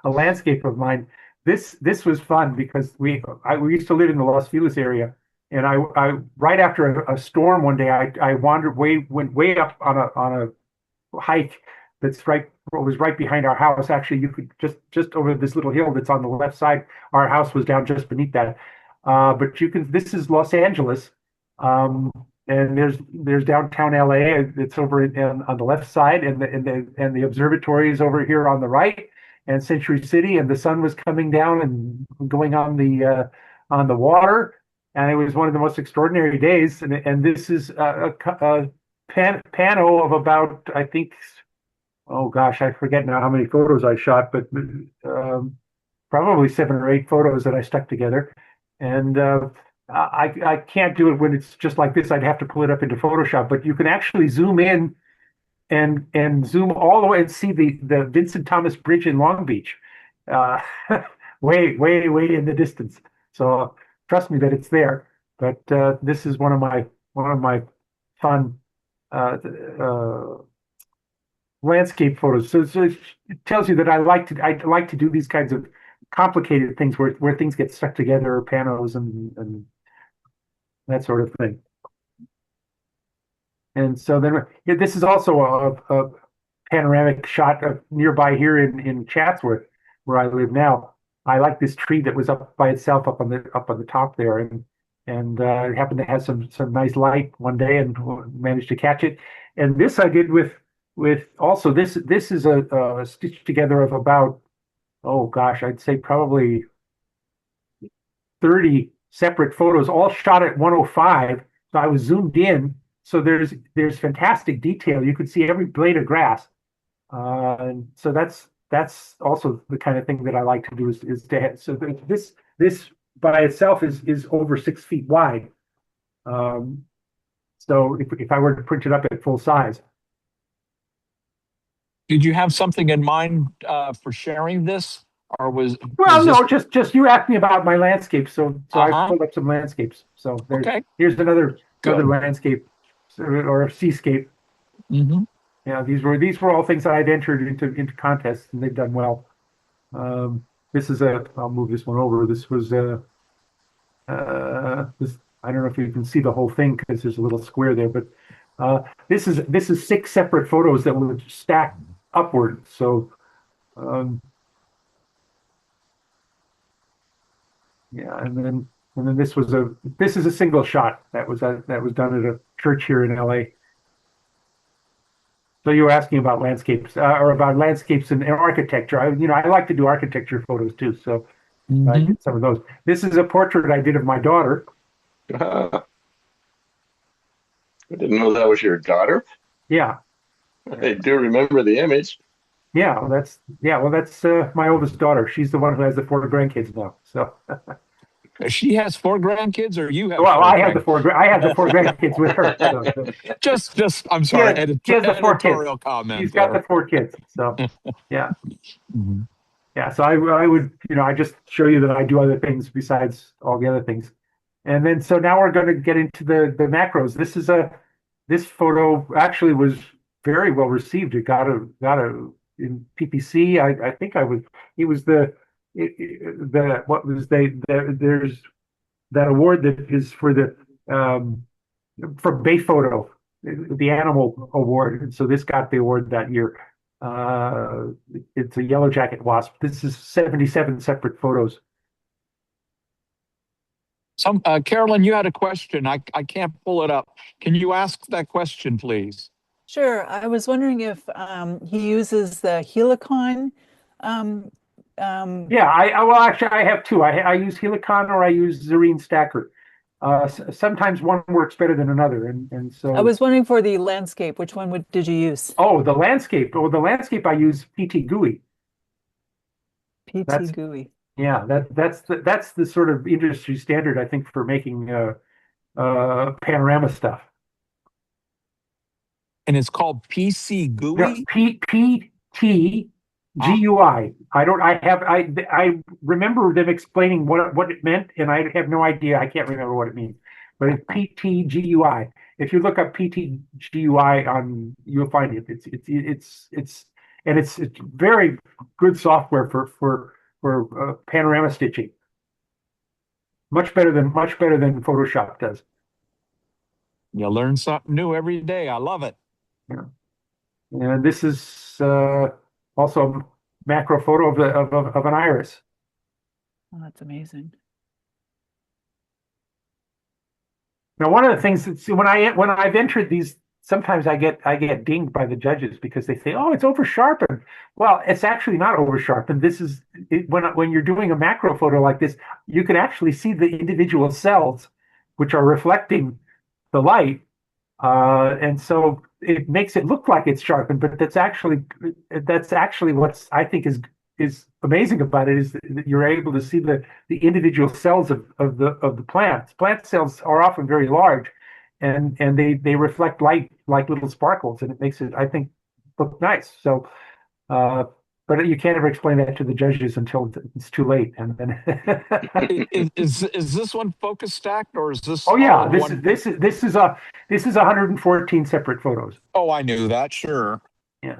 a landscape of mine. This was fun because we used to live in the Los Feliz area, and I right after a storm one day I went way up on a hike that's was right behind our house. Actually, you could just over this little hill that's on the left side. Our house was down just beneath that. But you can. This is Los Angeles, um, and there's downtown LA. It's over on the left side, and the observatory is over here on the right, and Century City, and the sun was coming down and going on the water, and it was one of the most extraordinary days. And this is a pano of about, I think, oh gosh, I forget now how many photos I shot, but probably 7 or 8 photos that I stuck together. And I can't do it when it's just like this. I'd have to pull it up into Photoshop, but you can actually zoom in and zoom all the way and see the Vincent Thomas Bridge in Long Beach, uh, way in the distance. So trust me that it's there. But this is one of my fun uh, uh, landscape photos. So it tells you that I like to do these kinds of complicated things where things get stuck together, or panos and that sort of thing. And so then this is also a panoramic shot of nearby here in Chatsworth, where I live now. I like this tree that was up by itself up on the top there, and it happened to have some nice light one day and managed to catch it. And this I did with also this is a stitch together of about, oh gosh, I'd say probably 30 separate photos, all shot at 105. So I was zoomed in. So there's fantastic detail. You could see every blade of grass. And so that's also the kind of thing that I like to do is to have, so this by itself is over 6 feet wide. So if I were to print it up at full size. Did you have something in mind for sharing this, or Well, was this no, just you asked me about my landscapes, so I uh-huh? pulled up some landscapes. So Okay, here's another good. landscape or a seascape. Hmm. Yeah, these were all things that I'd entered into contests, and they've done well. This is I'll move this one over. This was this, I don't know if you can see the whole thing because there's a little square there, but this is 6 separate photos that would stack upward. So um, yeah, and then this is a single shot that was done at a church here in LA. So you were asking about landscapes or about landscapes and architecture. I like to do architecture photos too, so I Hmm. did some of those. This is a portrait I did of my daughter. I didn't know that was your daughter. Yeah, I do remember the image. Yeah, well, that's my oldest daughter. She's the one who has the 4 grandkids now. So, She has 4 grandkids, or you have well, four I have the grand. 4 grandkids with her. So, Just. I'm she sorry. has, she has the 4 kids. Editorial She's comment got the there. 4 kids. So, yeah, Mhm. yeah. So I would, I just show you that I do other things besides all the other things. And then, so now we're going to get into the macros. This photo actually was very well received. It got a in PPC. I think it was the what was there's that award that is for the um, for Bay Photo, the animal award. And so this got the award that year. Uh, it's a yellow jacket wasp. This is 77 separate photos. Carolyn, you had a question. I can't pull it up. Can you ask that question, please? Sure. I was wondering if he uses the Helicon. Um, Yeah, well, actually, I have two. I use Helicon or I use Zarine Stacker. Sometimes one works better than another, and I so was wondering for the landscape, which one did you use? the landscape. Oh, the landscape I use PT GUI. PT That's GUI. Yeah, that's the sort of industry standard, I think, for making panorama stuff. And it's called PC No, GUI. PT GUI. I remember them explaining what it meant, and I have no idea. I can't remember what it means, but it's PT GUI. If you look up PT GUI you'll find it. It's very good software for panorama stitching. Much better than Photoshop does. You learn something new every day. I love it. Yeah. And this is also a macro photo of an iris. Oh, that's amazing. Now, one of the things that when I've entered these, sometimes I get dinged by the judges because they say, "Oh, it's over sharpened." Well, it's actually not over sharpened. When you're doing a macro photo like this, you can actually see the individual cells which are reflecting the light, and so it makes it look like it's sharpened, but that's actually what's I think is amazing about it is that you're able to see the individual cells of the plants. Plant cells are often very large, and they reflect light like little sparkles, and it makes it, I think, look nice. So, but you can't ever explain that to the judges until it's too late, and then. Is this one focus stacked, or is this? Oh yeah, all this one? is 114 separate photos. Oh, I knew that. Sure. Yeah.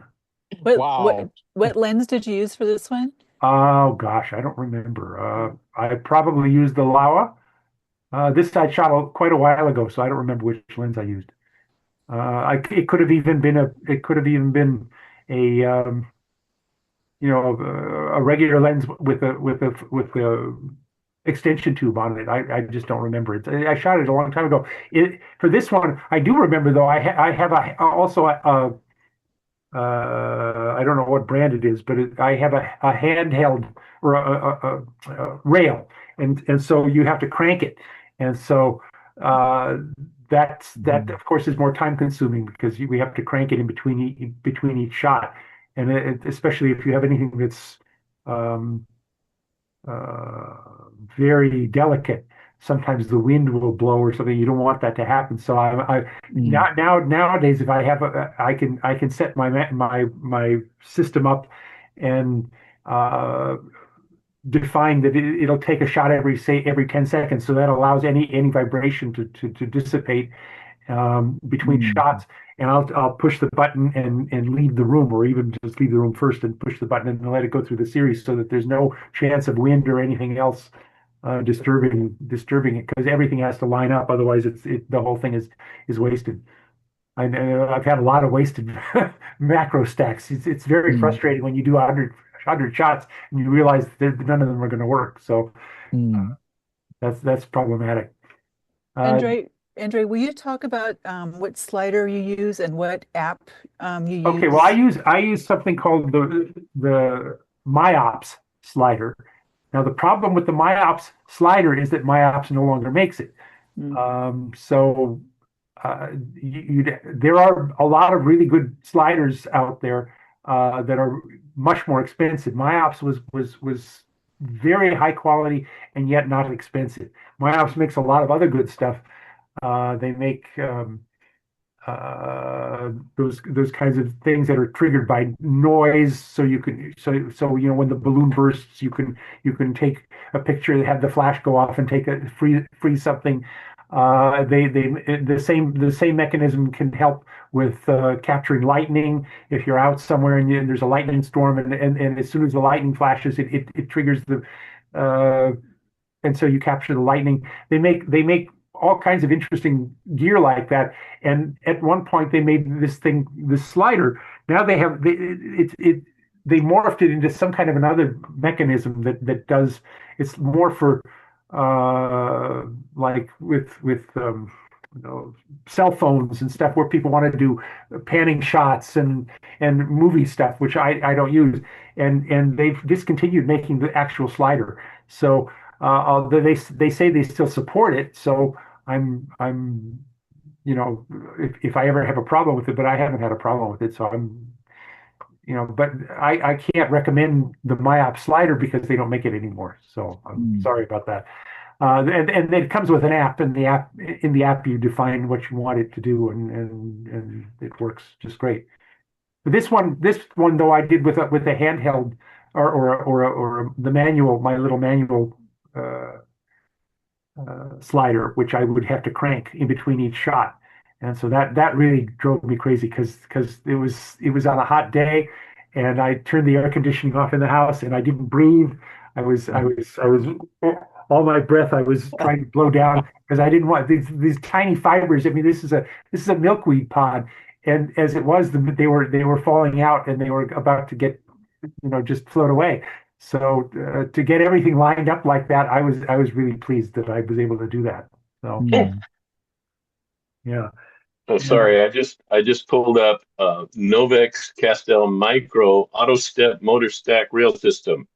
Wow. What lens did you use for this one? Oh gosh, I don't remember. I probably used the Laowa. This I shot quite a while ago, so I don't remember which lens I used. It could have even been a a regular lens with a extension tube on it. I just don't remember it. I shot it a long time ago. For this one, I do remember though. I have also I don't know what brand it is, but I have a handheld or a rail, and so you have to crank it, and so that of course is more time consuming because we have to crank it in between each shot, and especially if you have anything that's um, very delicate. Sometimes the wind will blow or something. You don't want that to happen. So nowadays, if I have I can set my system up and define that it'll take a shot every 10 seconds. So that allows any vibration to dissipate between shots. And I'll push the button and leave the room, or even just leave the room first and push the button and let it go through the series, so that there's no chance of wind or anything else disturbing it, because everything has to line up. Otherwise, the whole thing is wasted. I've had a lot of wasted macro stacks. It's very frustrating when you do 100 shots and you realize that none of them are going to work. So that's problematic. Endre, will you talk about what slider you use and what app you use? Okay, well, I use something called the MyOps slider. Now, the problem with the MyOps slider is that MyOps no longer makes it. There are a lot of really good sliders out there. that are much more expensive. MyOps was very high quality and yet not expensive. MyOps makes a lot of other good stuff. They make those kinds of things that are triggered by noise. So you can when the balloon bursts, you can take a picture, have the flash go off, and take freeze something. The same mechanism can help with capturing lightning. If you're out somewhere and there's a lightning storm, and as soon as the lightning flashes, it triggers the and so you capture the lightning. They make all kinds of interesting gear like that. And at one point they made this slider. Now they morphed it into some kind of another mechanism that does, it's more for like with cell phones and stuff, where people want to do panning shots and movie stuff, which I don't use. And they've discontinued making the actual slider. So they say they still support it. So I'm if I ever have a problem with it, but I haven't had a problem with it. So but I can't recommend the MyOps slider because they don't make it anymore. So I'm sorry about that. And it comes with an app, and in the app you define what you want it to do, and it works just great. But this one though, I did with a handheld or the manual, my little manual slider, which I would have to crank in between each shot. And so that really drove me crazy because it was on a hot day, and I turned the air conditioning off in the house, and I didn't breathe. I was all my breath I was trying to blow down because I didn't want these tiny fibers. I mean, this is a milkweed pod, and as it was, they were falling out, and they were about to get just float away. So to get everything lined up like that, I was really pleased that I was able to do that. So yeah. Oh, sorry, I just pulled up Novex Castel Micro Auto Step Motor Stack Rail System.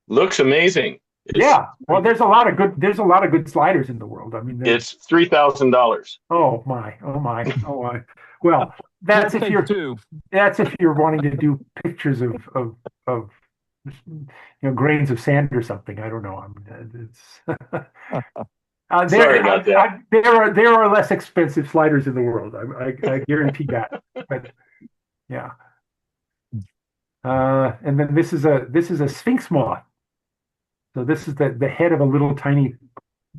Looks amazing. Well, there's a lot of good sliders in the world. I mean, it's $3,000. Oh my. Well, that's if you're wanting to do pictures of grains of sand or something. I don't know. I mean, it's sorry about that. There are less expensive sliders in the world. I guarantee that. But yeah. And then this is a sphinx moth. So this is the head of a little tiny.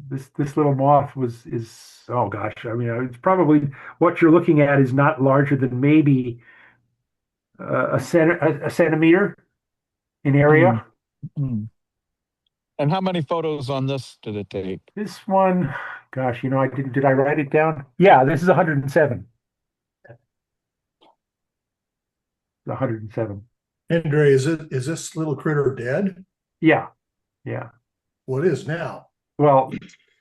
This little moth is oh gosh. I mean, it's probably what you're looking at is not larger than maybe a centimeter in area. And how many photos on this did it take? This one, gosh, I didn't. Did I write it down? Yeah, this is 107. 107. Endre, is this little critter dead? Yeah. What is now? Well,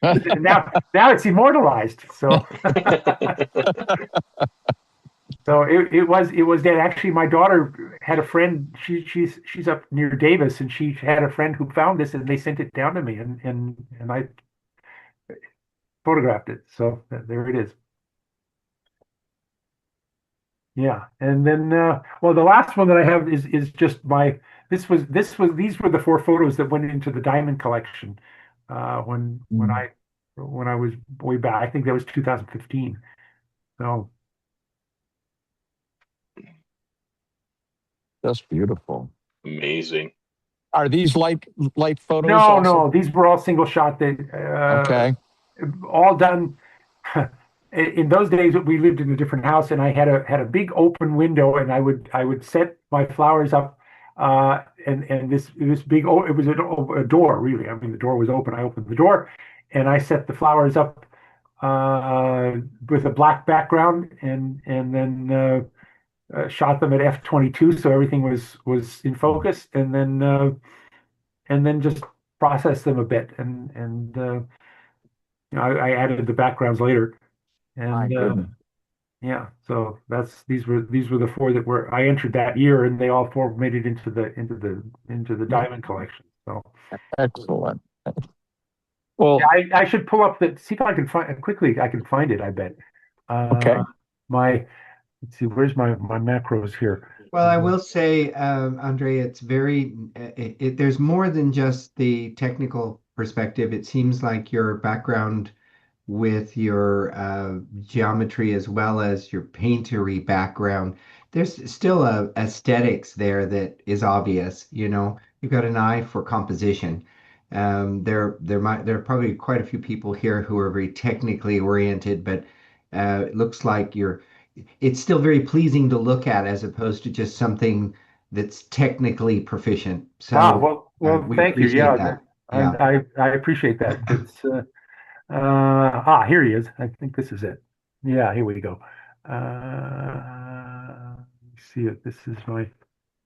now it's immortalized. So, so it was dead. Actually, my daughter had a friend. She's up near Davis, and she had a friend who found this, and they sent it down to me, and I photographed it. So there it is. Yeah, and then well, the last one that I have is just my. These were the 4 photos that went into the diamond collection when I was way back. I think that was 2015. So that's beautiful. Amazing. Are these light photos? No, these were all single shot. Okay. All done. In those days, we lived in a different house, and I had a big open window, and I would set my flowers up. And this big, it was a door, really. I mean, the door was open. I opened the door, and I set the flowers up with a black background, and then shot them at f/22, so everything was in focus, and then just processed them a bit, and I added the backgrounds later, and yeah, so these were the 4 that I entered that year, and they all 4 made it into the diamond collection. So excellent. Well, yeah, I should pull up see if I can find quickly. I can find it. I bet. Okay. Let's see. Where's my macros here? Well, I will say, Andre, it's very, there's more than just the technical perspective. It seems like your background with your geometry as well as your paintery background, there's still a aesthetics there that is obvious. You've got an eye for composition. There are probably quite a few people here who are very technically oriented, but it looks like it's still very pleasing to look at as opposed to just something that's technically proficient. So Well, we thank you. appreciate Yeah, that. Yeah. I appreciate that. It's here he is. I think this is it. Yeah, here we go. Let's see if this is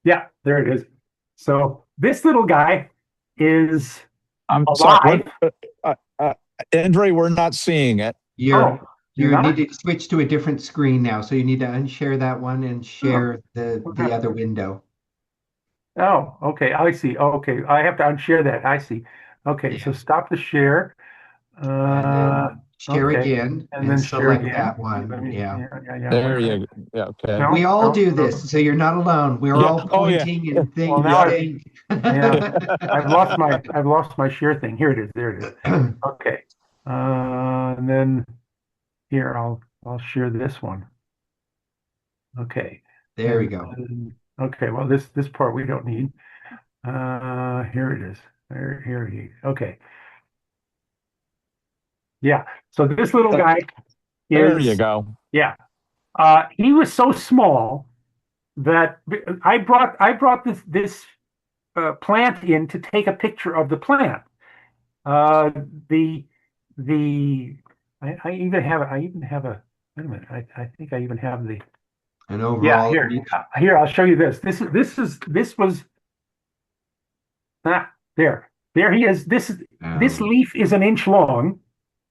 yeah, there it is. So this little guy is I'm alive. sorry. Endre, we're not seeing it. You're You not? need to switch to a different screen now. So you need to unshare that one and share the Okay. other window. Oh, okay. I see. Oh, okay. I have to unshare that. I see. Okay, so Yeah. stop the share. And then share Okay. again And and then share select again. that Let one. me- Yeah. yeah. There you go. Yeah, okay. No, We all no, do no. this, so you're not alone. We're Yeah. all Oh, yeah. pointing and Well, now saying. yeah. I've lost my share thing. Here it is. There it is. Okay. And then here I'll share this one. Okay. There we go. Okay. Well, this part we don't need. Here it is. Here he. Okay. Yeah. So this little guy There is. you go. Yeah. He was so small that I brought this plant in to take a picture of the plant. The I even have a wait a minute. I think I even have the And overall, here I'll show you this. This was there he is. This leaf is an inch long,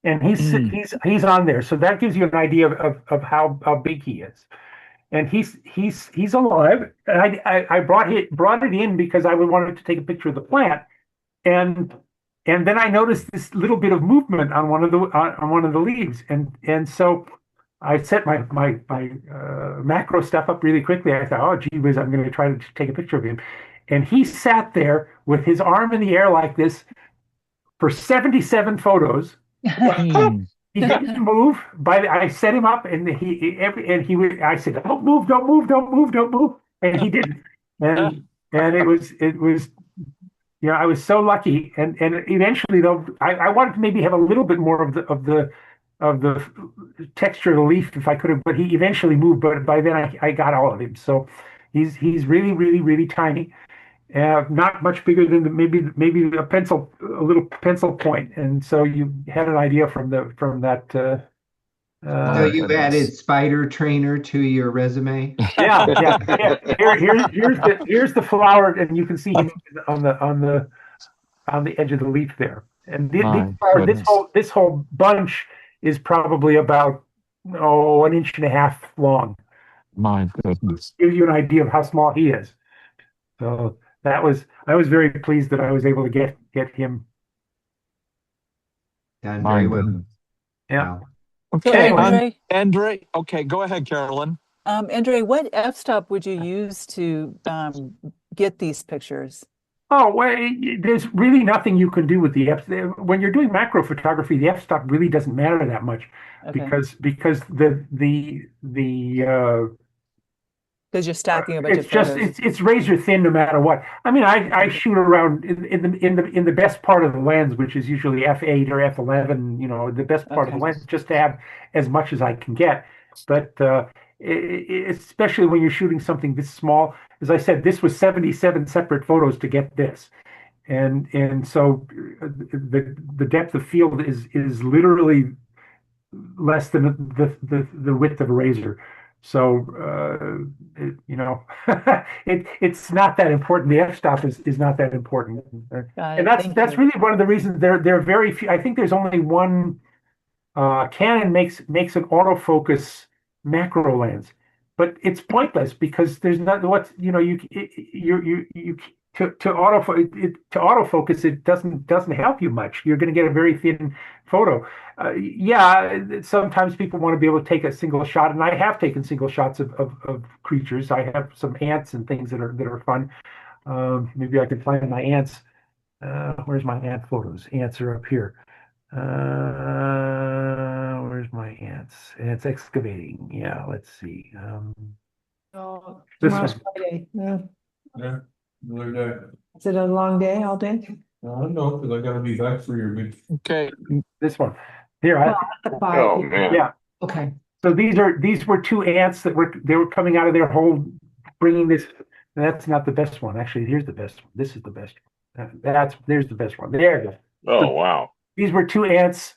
and he's on there. So that gives you an idea of how big he is. And he's alive. And I brought it in because I wanted to take a picture of the plant, and then I noticed this little bit of movement on one of the leaves, and so I set my macro stuff up really quickly. I thought, oh gee whiz, I'm going to try to take a picture of him, and he sat there with his arm in the air like this for 77 photos. He didn't move. I set him up, and he would. I said, "Don't move, don't move, don't move, don't move," and he didn't. And it was. I was so lucky. And eventually, though, I wanted to maybe have a little bit more of the texture of the leaf if I could have. But he eventually moved. But by then, I got all of him. So he's really, really, really tiny. Not much bigger than maybe a little pencil point, and so you had an idea from that. so you've added spider trainer to your resume. Yeah. Here's the flower, and you can see him on the edge of the leaf there. And this whole bunch is probably about an inch and a half long. My goodness. Gives you an idea of how small he is. So. I was very pleased that I was able to get him done very well. Goodness. Yeah. Wow. Okay, Endre, Endre. Okay, go ahead, Carolyn. Endre, what f-stop would you use to get these pictures? Oh, well, there's really nothing you can do with the f. When you're doing macro photography, the f-stop really doesn't matter that much, because because you're stacking a bunch of just photos. it's razor thin no matter what. I mean, I shoot around in the best part of the lens, which is usually f8 or f11. The best part of the lens, just to have as much as I can get. But especially when you're shooting something this small, as I said, this was 77 separate photos to get this, and so the depth of field is literally less than the width of a razor. So it's not that important. The f-stop is not that important, and that's really one of the reasons there are very few. I think there's only one. Canon makes an autofocus macro lens, but it's pointless because there's not autofocus, it doesn't help you much. You're going to get a very thin photo. Yeah, sometimes people want to be able to take a single shot, and I have taken single shots of creatures. I have some ants and things that are fun. Maybe I can find my ants. Where's my ant photos? Ants are up here. Where's my ants? Ants excavating. Yeah, let's see. Oh, This tomorrow's one. Friday. Yeah. Yeah, another day. Is it a long day all day? I don't know, because I gotta be back for your big. Okay. This one. Here, Well, at the five. Oh man. yeah. Okay. So these were two ants that were coming out of their hole, bringing this. That's not the best one. Actually, here's the best one. This is the best one. There's the best one. There you go. Oh wow. These were two ants,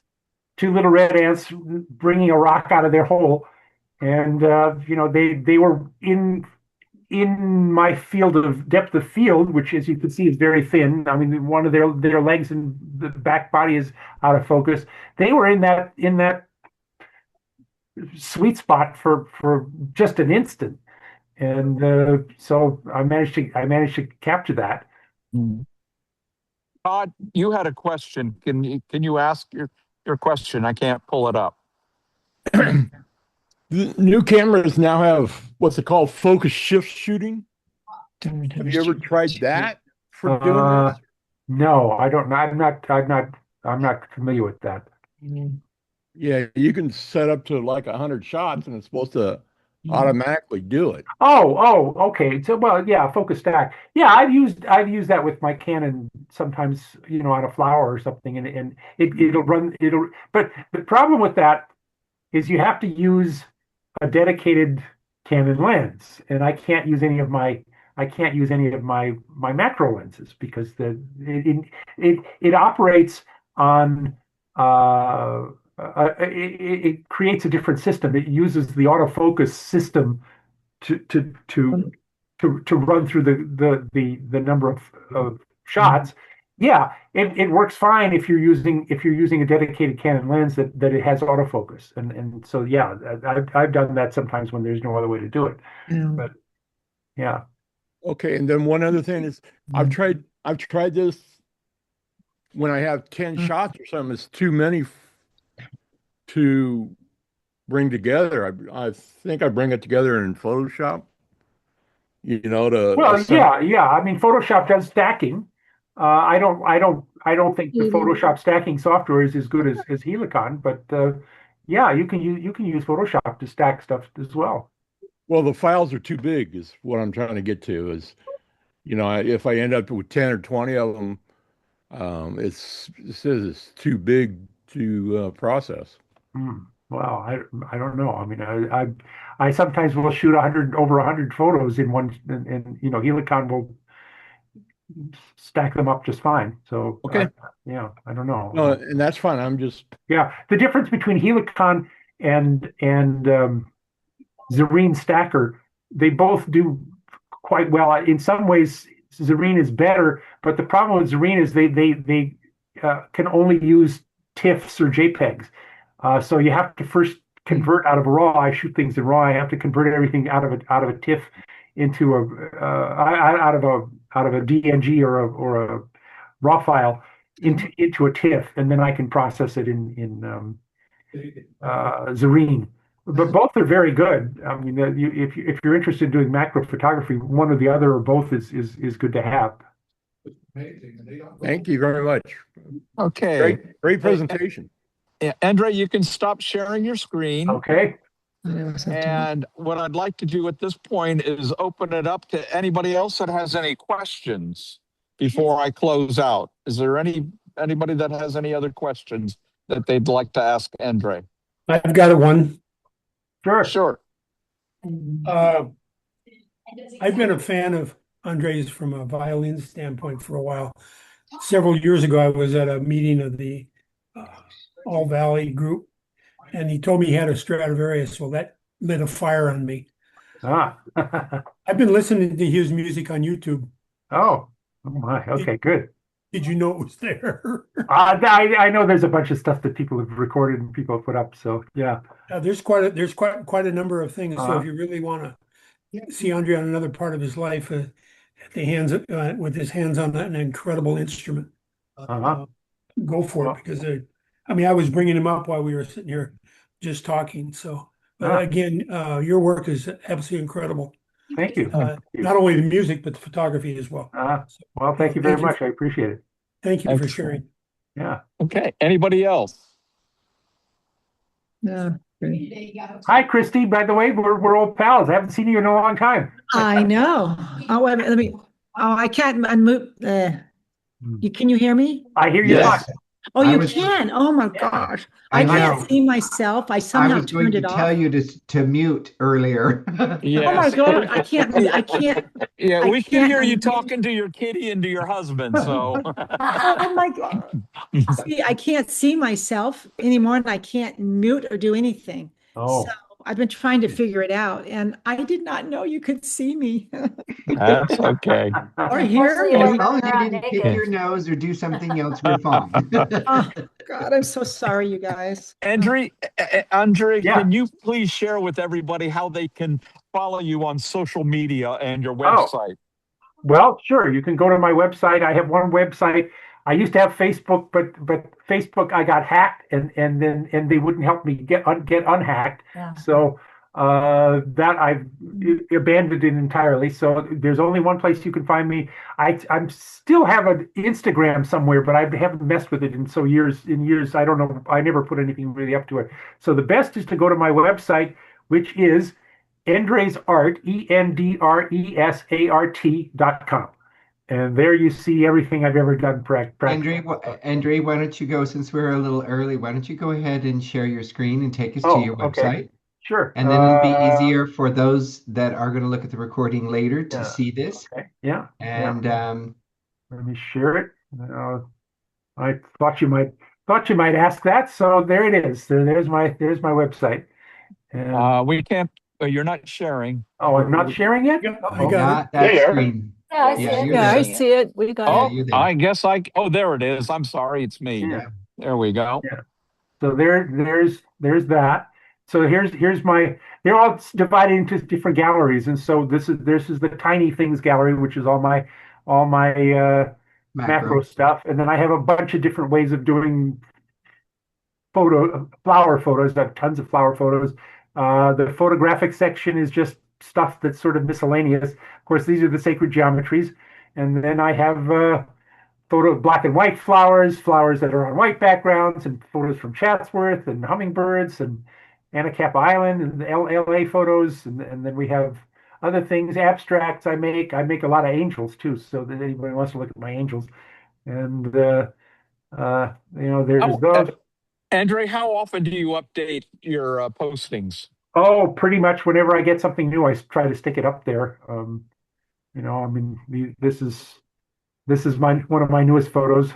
two little red ants, bringing a rock out of their hole, and they were in my field of depth of field, which, as you can see, is very thin. I mean, one of their legs and the back body is out of focus. They were in that sweet spot for just an instant, and so I managed to capture that. Todd, you had a question. Can you ask your question? I can't pull it up. The new cameras now have what's it called? Focus shift shooting. Have you ever tried that for doing this? No, I don't. I'm not familiar with that. Yeah, you can set up to like 100 shots, and it's supposed to automatically do it. Oh, okay. So, well, yeah, focus stack. Yeah, I've used that with my Canon sometimes, on a flower or something, and it'll run. But the problem with that is you have to use a dedicated Canon lens, and I can't use any of my macro lenses because it operates on it creates a different system. It uses the autofocus system to run through the number of shots. Yeah, it works fine if you're using a dedicated Canon lens that it has autofocus, and so yeah, I've done that sometimes when there's no other way to do it. But yeah. Okay, and then one other thing is I've tried this when I have 10 shots or something. It's too many to bring together. I think I bring it together in Photoshop. Yeah. I mean, Photoshop does stacking. I don't think the Photoshop stacking software is as good as Helicon, but yeah, you can use Photoshop to stack stuff as well. Well, the files are too big, is what I'm trying to get to. Is if I end up with 10 or 20 of them, it says it's too big to process. Well, I don't know. I mean, I sometimes will shoot over 100 photos in one, and Helicon will stack them up just fine. So okay, I don't know. No, and that's fine. I'm just the difference between Helicon and Zarine Stacker, they both do quite well. In some ways, Zarine is better, but the problem with Zarine is they can only use TIFFs or JPEGs. So you have to first convert out of RAW. I shoot things in RAW. I have to convert everything out of a TIFF into out of a DNG or a RAW file into a TIFF, and then I can process it in Zarine. But both are very good. I mean, if you're interested in doing macro photography, one or the other or both is good to have. Thank you very much. Okay. Great presentation. Endre, you can stop sharing your screen. Okay. And what I'd like to do at this point is open it up to anybody else that has any questions before I close out. Is there anybody that has any other questions that they'd like to ask Endre? I've got one. Sure. I've been a fan of Andre's from a violin standpoint for a while. Several years ago, I was at a meeting of the All Valley group, and he told me he had a Stradivarius. Well, that lit a fire on me. I've been listening to his music on YouTube. Oh my. Okay, good. Did you know it was there? I know there's a bunch of stuff that people have recorded and people have put up. So yeah, there's quite a number of things. So if you really want to see Andre on another part of his life, with his hands on an incredible instrument. Go for it, because I was bringing him up while we were sitting here just talking. So, but again, your work is absolutely incredible. Thank you. Not only the music, but the photography as well. Well, thank you very much. I appreciate it. Thank you for sharing. Yeah. Okay. Anybody else? No. Hi, Christy. By the way, we're old pals. I haven't seen you in a long time. I know. Oh, wait a minute, let me. Oh, I can't unmute. Can you hear me? I hear you. Yes. Oh, you can. Oh my gosh. I can't see myself. I somehow turned it off. I was going to tell you to mute earlier. Yes. Oh my God. I can't. Yeah, we can can't hear you unmute. talking to your kitty and to your husband. So Oh my God. See, I can't see myself anymore, and I can't mute or do anything. Oh. So I've been trying to figure it out, and I did not know you could see me. that's okay. Or hear As me. long as you didn't pick your nose or do something else, we're fine. Oh God, I'm so sorry, you guys. Andre, can you please share with everybody how they can follow you on social media and your website? Well, sure. You can go to my website. I have one website. I used to have Facebook, but Facebook I got hacked, and they wouldn't help me get unhacked. Yeah. So that I've abandoned it entirely. So there's only one place you can find me. I'm still have an Instagram somewhere, but I haven't messed with it in years. I don't know. I never put anything really up to it. So the best is to go to my website, which is Endre's Art, ENDRESART.com. And there you see everything I've ever done. Endre, why don't you go, since we're a little early, why don't you go ahead and share your screen and take us to your website? Okay. Sure. And then it'll be easier for those that are going to look at the recording later to see this. Okay. Yeah. And let me share it. I thought you might ask that. So there it is. There's my website. And, we can't. You're not sharing. Oh, I'm not sharing it? Yep, Uh-oh. I got not that screen. Yeah, I see it. Yeah, I see it. We got Oh, it. I guess oh, there it is. I'm sorry. It's me. Yeah. There we go. Yeah. So there's that. So here's my. They're all divided into different galleries, and so this is the Tiny Things gallery, which is all my macro stuff, and then I have a bunch of different ways of doing flower photos. I have tons of flower photos. The photographic section is just stuff that's sort of miscellaneous. Of course, these are the sacred geometries, and then I have photo black and white flowers that are on white backgrounds, and photos from Chatsworth and hummingbirds and Anacapa Island and the LA photos, and then we have other things, abstracts. I make a lot of angels too, so that anybody wants to look at my angels, and there's those. Andre, how often do you update your postings? Oh, pretty much whenever I get something new, I try to stick it up there. This is one of my newest photos.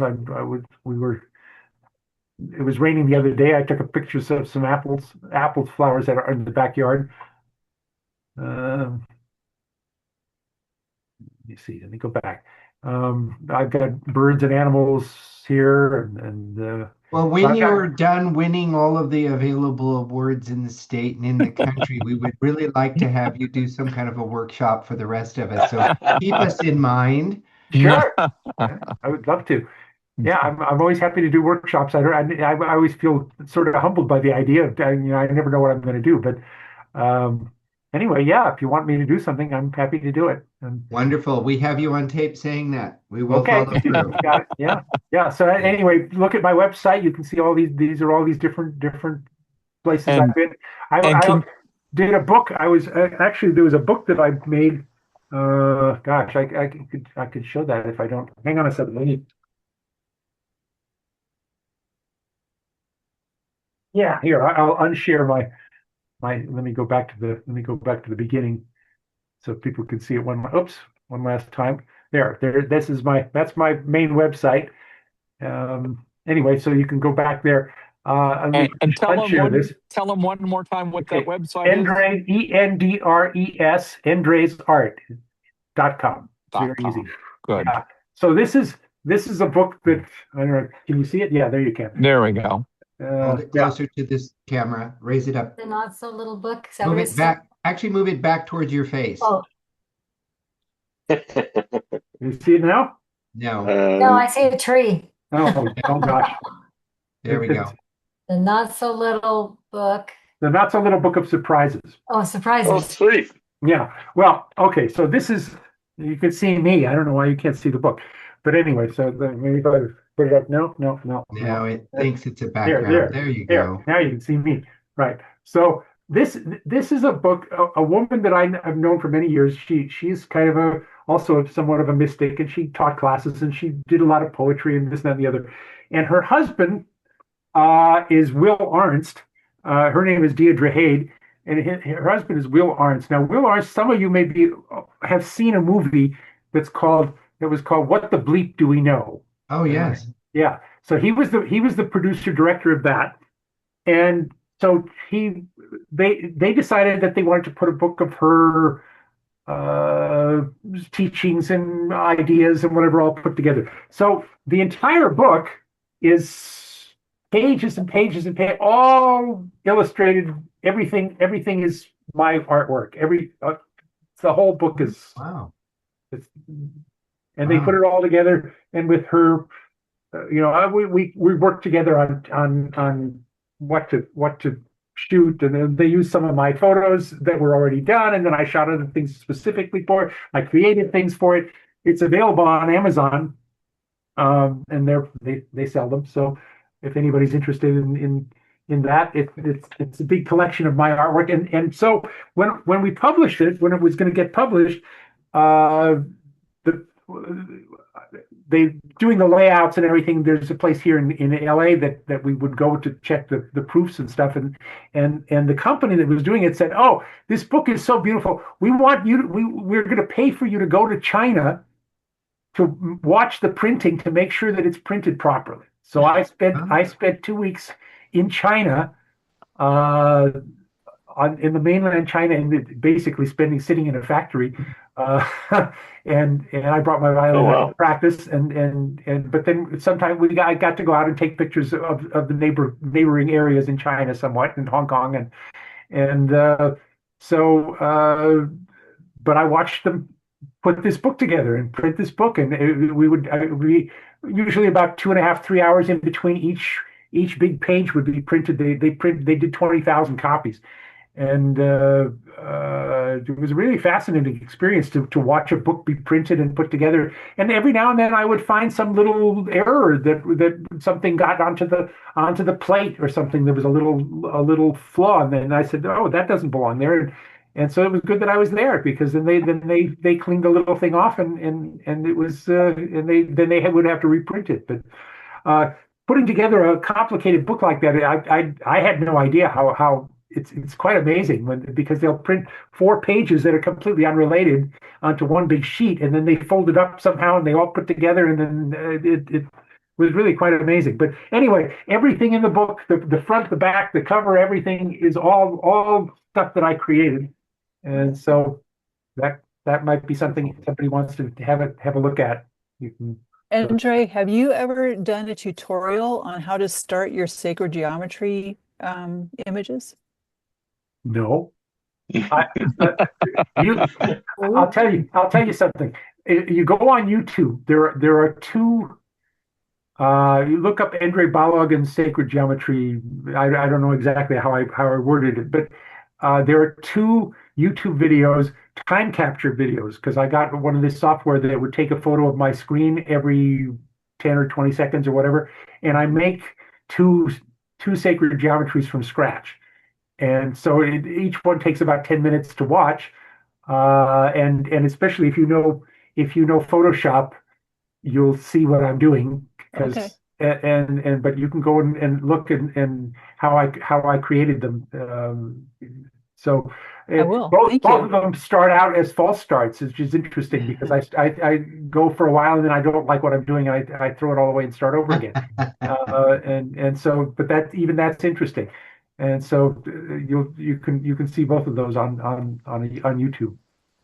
It was raining the other day. I took a picture of some apple flowers that are in the backyard. Let me see. Let me go back. I've got birds and animals here, and well, when you're done winning all of the available awards in the state and in the country, we would really like to have you do some kind of a workshop for the rest of us. So keep us in mind. Sure, I would love to. Yeah, I'm always happy to do workshops. I always feel sort of humbled by the idea of, I never know what I'm going to do, but anyway, yeah, if you want me to do something, I'm happy to do it. Wonderful. We have you on tape saying that. We will follow through. Got it. Yeah. So anyway, look at my website. You can see all these. These are all these different places I've been. I did a book. I was actually, there was a book that I made. Gosh, I could show that if I don't. Hang on a second. Yeah, here I'll unshare my. Let me go back to the beginning, so people can see it one last time. There. That's my main website. Anyway, so you can go back there. And tell them one more time what that website Endre, ENDRES, EndresArt.com. Very easy. Good. So this is a book that, I don't know, can you see it? Yeah, there you can. There we go. Hold it closer to this camera. Raise it up. The not so little book. Move it back. Actually, move it back towards your face. Oh. You see it now? No, No, I see a tree. Oh gosh. there we go. The not so little book. The Not So Little Book of Surprises. Oh, oh, surprises. sweet. Yeah. Well, okay. So this is, you can see me. I don't know why you can't see the book. But anyway, so maybe if I put it up. No. Now it thinks it's a There, background. There you there. go. Now you can see me. Right. So this is a book, a woman that I've known for many years. She's kind of also somewhat of a mystic, and she taught classes and she did a lot of poetry and this and that and the other. And her husband is Will Arnst. Her name is Deirdre Hade, and her husband is Will Arnst. Now, Will Arnst, some of you maybe have seen a movie that was called What the Bleep Do We Know? Oh, yes. Yeah. So he was the producer director of that, and so they decided that they wanted to put a book of her teachings and ideas and whatever all put together. So the entire book is pages and pages and pages, all illustrated. Everything is my artwork. The whole book is. Wow. And they put it all together. And with her, we worked together on what to shoot, and then they used some of my photos that were already done, and then I shot other things specifically for it. I created things for it. It's available on Amazon, and they sell them. So if anybody's interested in that, it's a big collection of my artwork. And so when we published it, when it was going to get published, they doing the layouts and everything. There's a place here in LA that we would go to check the proofs and stuff, and the company that was doing it said, "Oh, this book is so beautiful. We're going to pay for you to go to China to watch the printing to make sure that it's printed properly." So I spent 2 weeks in China, in the mainland China, and basically sitting in a factory, and I brought my violin to practice, but then sometimes I got to go out and take pictures of the neighboring areas in China, somewhat in Hong Kong, but I watched them put this book together and print this book, and we usually about 2.5, 3 hours in between each big page would be printed. They did 20,000 copies. And it was a really fascinating experience to watch a book be printed and put together. And every now and then I would find some little error that something got onto the plate or something. There was a little flaw, and then I said, "Oh, that doesn't belong there." And so it was good that I was there, because then they cleaned the little thing off, and it was and they would have to reprint it. But putting together a complicated book like that, I had no idea how. It's quite amazing because they'll print 4 pages that are completely unrelated onto one big sheet, and then they fold it up somehow, and they all put together, and then it was really quite amazing. But anyway, everything in the book, the front, the back, the cover, everything is all stuff that I created, and so that might be something if somebody wants to have a look at. You can. Endre, have you ever done a tutorial on how to start your sacred geometry images? No. I'll tell you something. You go on YouTube. There are 2. You look up Endre Balogh and sacred geometry. I don't know exactly how I worded it, but there are 2 YouTube videos, time capture videos, because I got one of this software that would take a photo of my screen every 10 or 20 seconds or whatever, and I make two sacred geometries from scratch. And so each one takes about 10 minutes to watch, and especially if you know Photoshop, you'll see what I'm doing. Okay. But you can go and look and how I created them. So I will. both of them start out as false starts, which is interesting because I go for a while and then I don't like what I'm doing. I throw it all away and start over again. But that's interesting. And so you can see both of those on YouTube.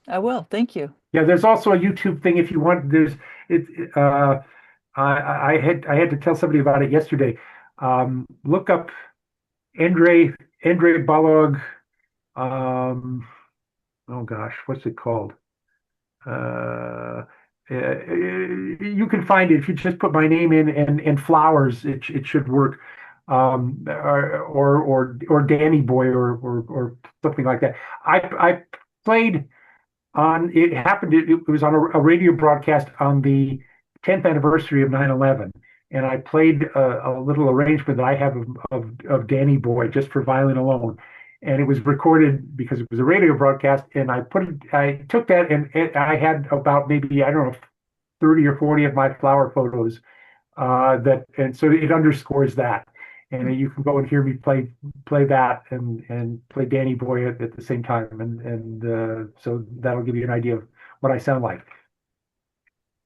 I will. Thank you. Yeah, there's also a YouTube thing if you want. I had to tell somebody about it yesterday. Look up Endre Balogh. Oh gosh, what's it called? you can find it if you just put my name in and flowers. It should work. Or Danny Boy or something like that. I played on. It happened. It was on a radio broadcast on the 10th anniversary of 9/11, and I played a little arrangement that I have of Danny Boy just for violin alone. And it was recorded because it was a radio broadcast, and I took that, and I had about maybe, I don't know, 30 or 40 of my flower photos, and so it underscores that. And you can go and hear me play that and play Danny Boy at the same time, and so that'll give you an idea of what I sound like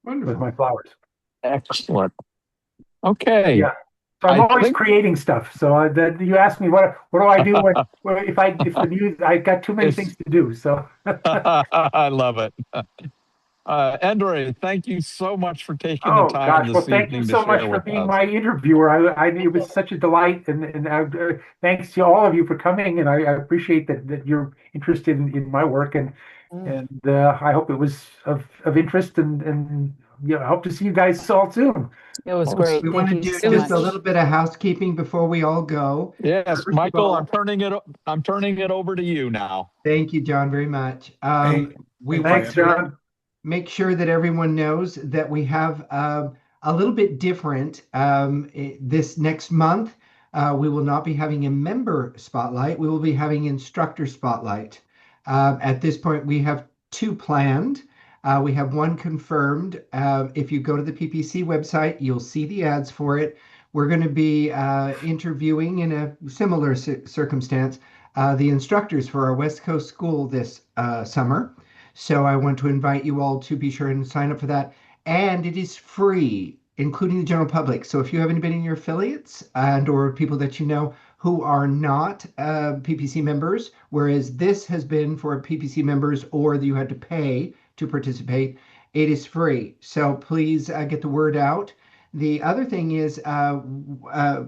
with my flowers. Excellent. Okay. Yeah. So I'm I always think- creating stuff. So that you ask me what do I do if the music, I got too many things to do. So I love it. Endre, thank you so much for taking the time gosh, this well, thank evening you to so much share for with being us. my interviewer. It was such a delight, and thanks to all of you for coming. And I appreciate that you're interested in my work, and I hope it was of interest, and I hope to see you guys all soon. It was Well, great. We want Thank to you do so just much. a little bit of housekeeping before we all go. Yes, First of Michael, all- I'm turning it over to you now. Thank you, John, very much. We Thanks, John. make sure that everyone knows that we have a little bit different this next month. We will not be having a member spotlight. We will be having instructor spotlight. At this point, we have two planned. We have one confirmed. If you go to the PPC website, you'll see the ads for it. We're going to be interviewing in a similar circumstance the instructors for our West Coast school this summer. So I want to invite you all to be sure and sign up for that. And it is free, including the general public. So if you have anybody in your affiliates and or people that you know who are not PPC members, whereas this has been for PPC members or you had to pay to participate, it is free. So please get the word out. The other thing is, Endre,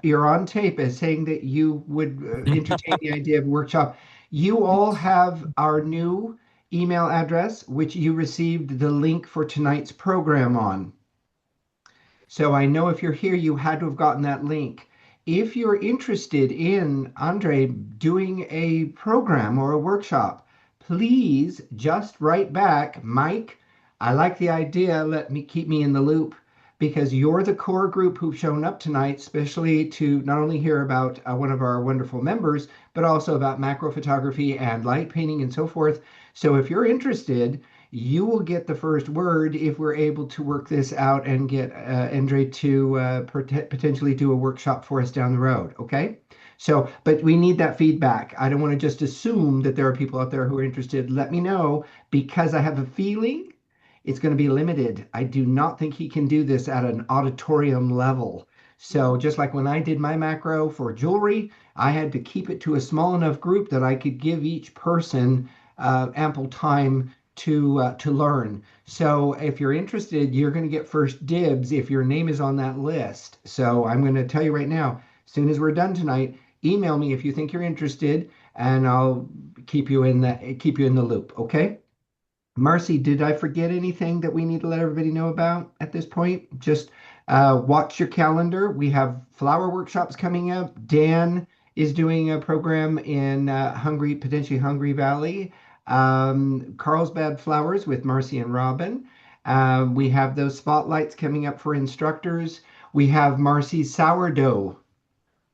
you're on tape as saying that you would entertain the idea of workshop. You all have our new email address, which you received the link for tonight's program on. So I know if you're here, you had to have gotten that link. If you're interested in Endre doing a program or a workshop, please just write back, Mike, I like the idea. Keep me in the loop, because you're the core group who've shown up tonight, especially to not only hear about one of our wonderful members, but also about macro photography and light painting and so forth. So if you're interested, you will get the first word if we're able to work this out and get Endre to potentially do a workshop for us down the road. Okay. So, but we need that feedback. I don't want to just assume that there are people out there who are interested. Let me know, because I have a feeling it's going to be limited. I do not think he can do this at an auditorium level. So just like when I did my macro for jewelry, I had to keep it to a small enough group that I could give each person ample time to learn. So if you're interested, you're going to get first dibs if your name is on that list. So I'm going to tell you right now, as soon as we're done tonight, email me if you think you're interested, and I'll keep you in the loop. Okay. Marcy, did I forget anything that we need to let everybody know about at this point? Just watch your calendar. We have flower workshops coming up. Dan is doing a program in potentially Hungry Valley. Carlsbad Flowers with Marcy and Robin. We have those spotlights coming up for instructors. We have Marcy's sourdough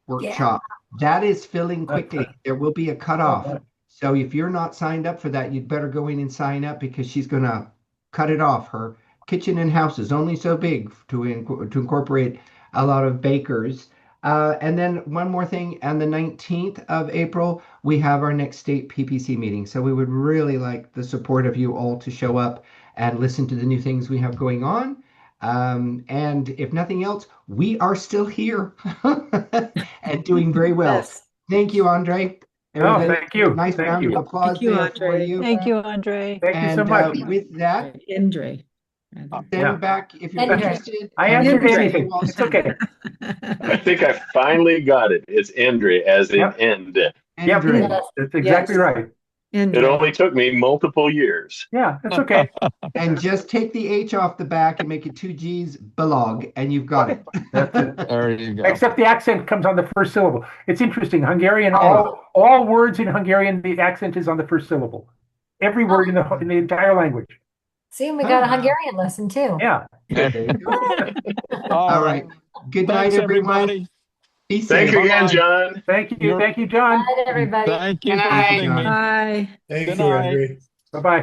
workshop. That is filling quickly. There will be a cutoff. So if you're not signed up for that, you'd better go in and sign up, because she's going to cut it off. Her kitchen and house is only so big to incorporate a lot of bakers. And then one more thing, on the 19th of April, we have our next state PPC meeting. So we would really like the support of you all to show up and listen to the new things we have going on. And if nothing else, we are still here and doing very well. Yes. Thank you, Andre. Oh, thank you. Nice Thank round you. of applause Thank you, there for Andre. you. Thank you, Andre. Thank you so And much. with that, Endre. send Yeah. back if you're Endre. interested. I and answered we'll anything. all It's send okay. I think I finally got it. It's Endre, as in Yep. end. Yep, Endre. that's exactly Yes. right. And It only took me multiple years. yeah, that's okay. And just take the H off the back and make it two G's, Balogh, and you've got it. That's it. There you go. Except the accent comes on the first syllable. It's interesting. Hungarian, Oh. all words in Hungarian, the accent is on the first syllable. Every word in the entire language. See, we got a Hungarian lesson too. Yeah. There you go. All All right. Good night, Thanks, everyone. everybody. Be Thank safe. you again, Bye-bye. John. Thank you. You're- Thank you, John. Good night, everybody. Thank you Good for night. having me. Bye. Thank Good you, night. Andre. Bye-bye.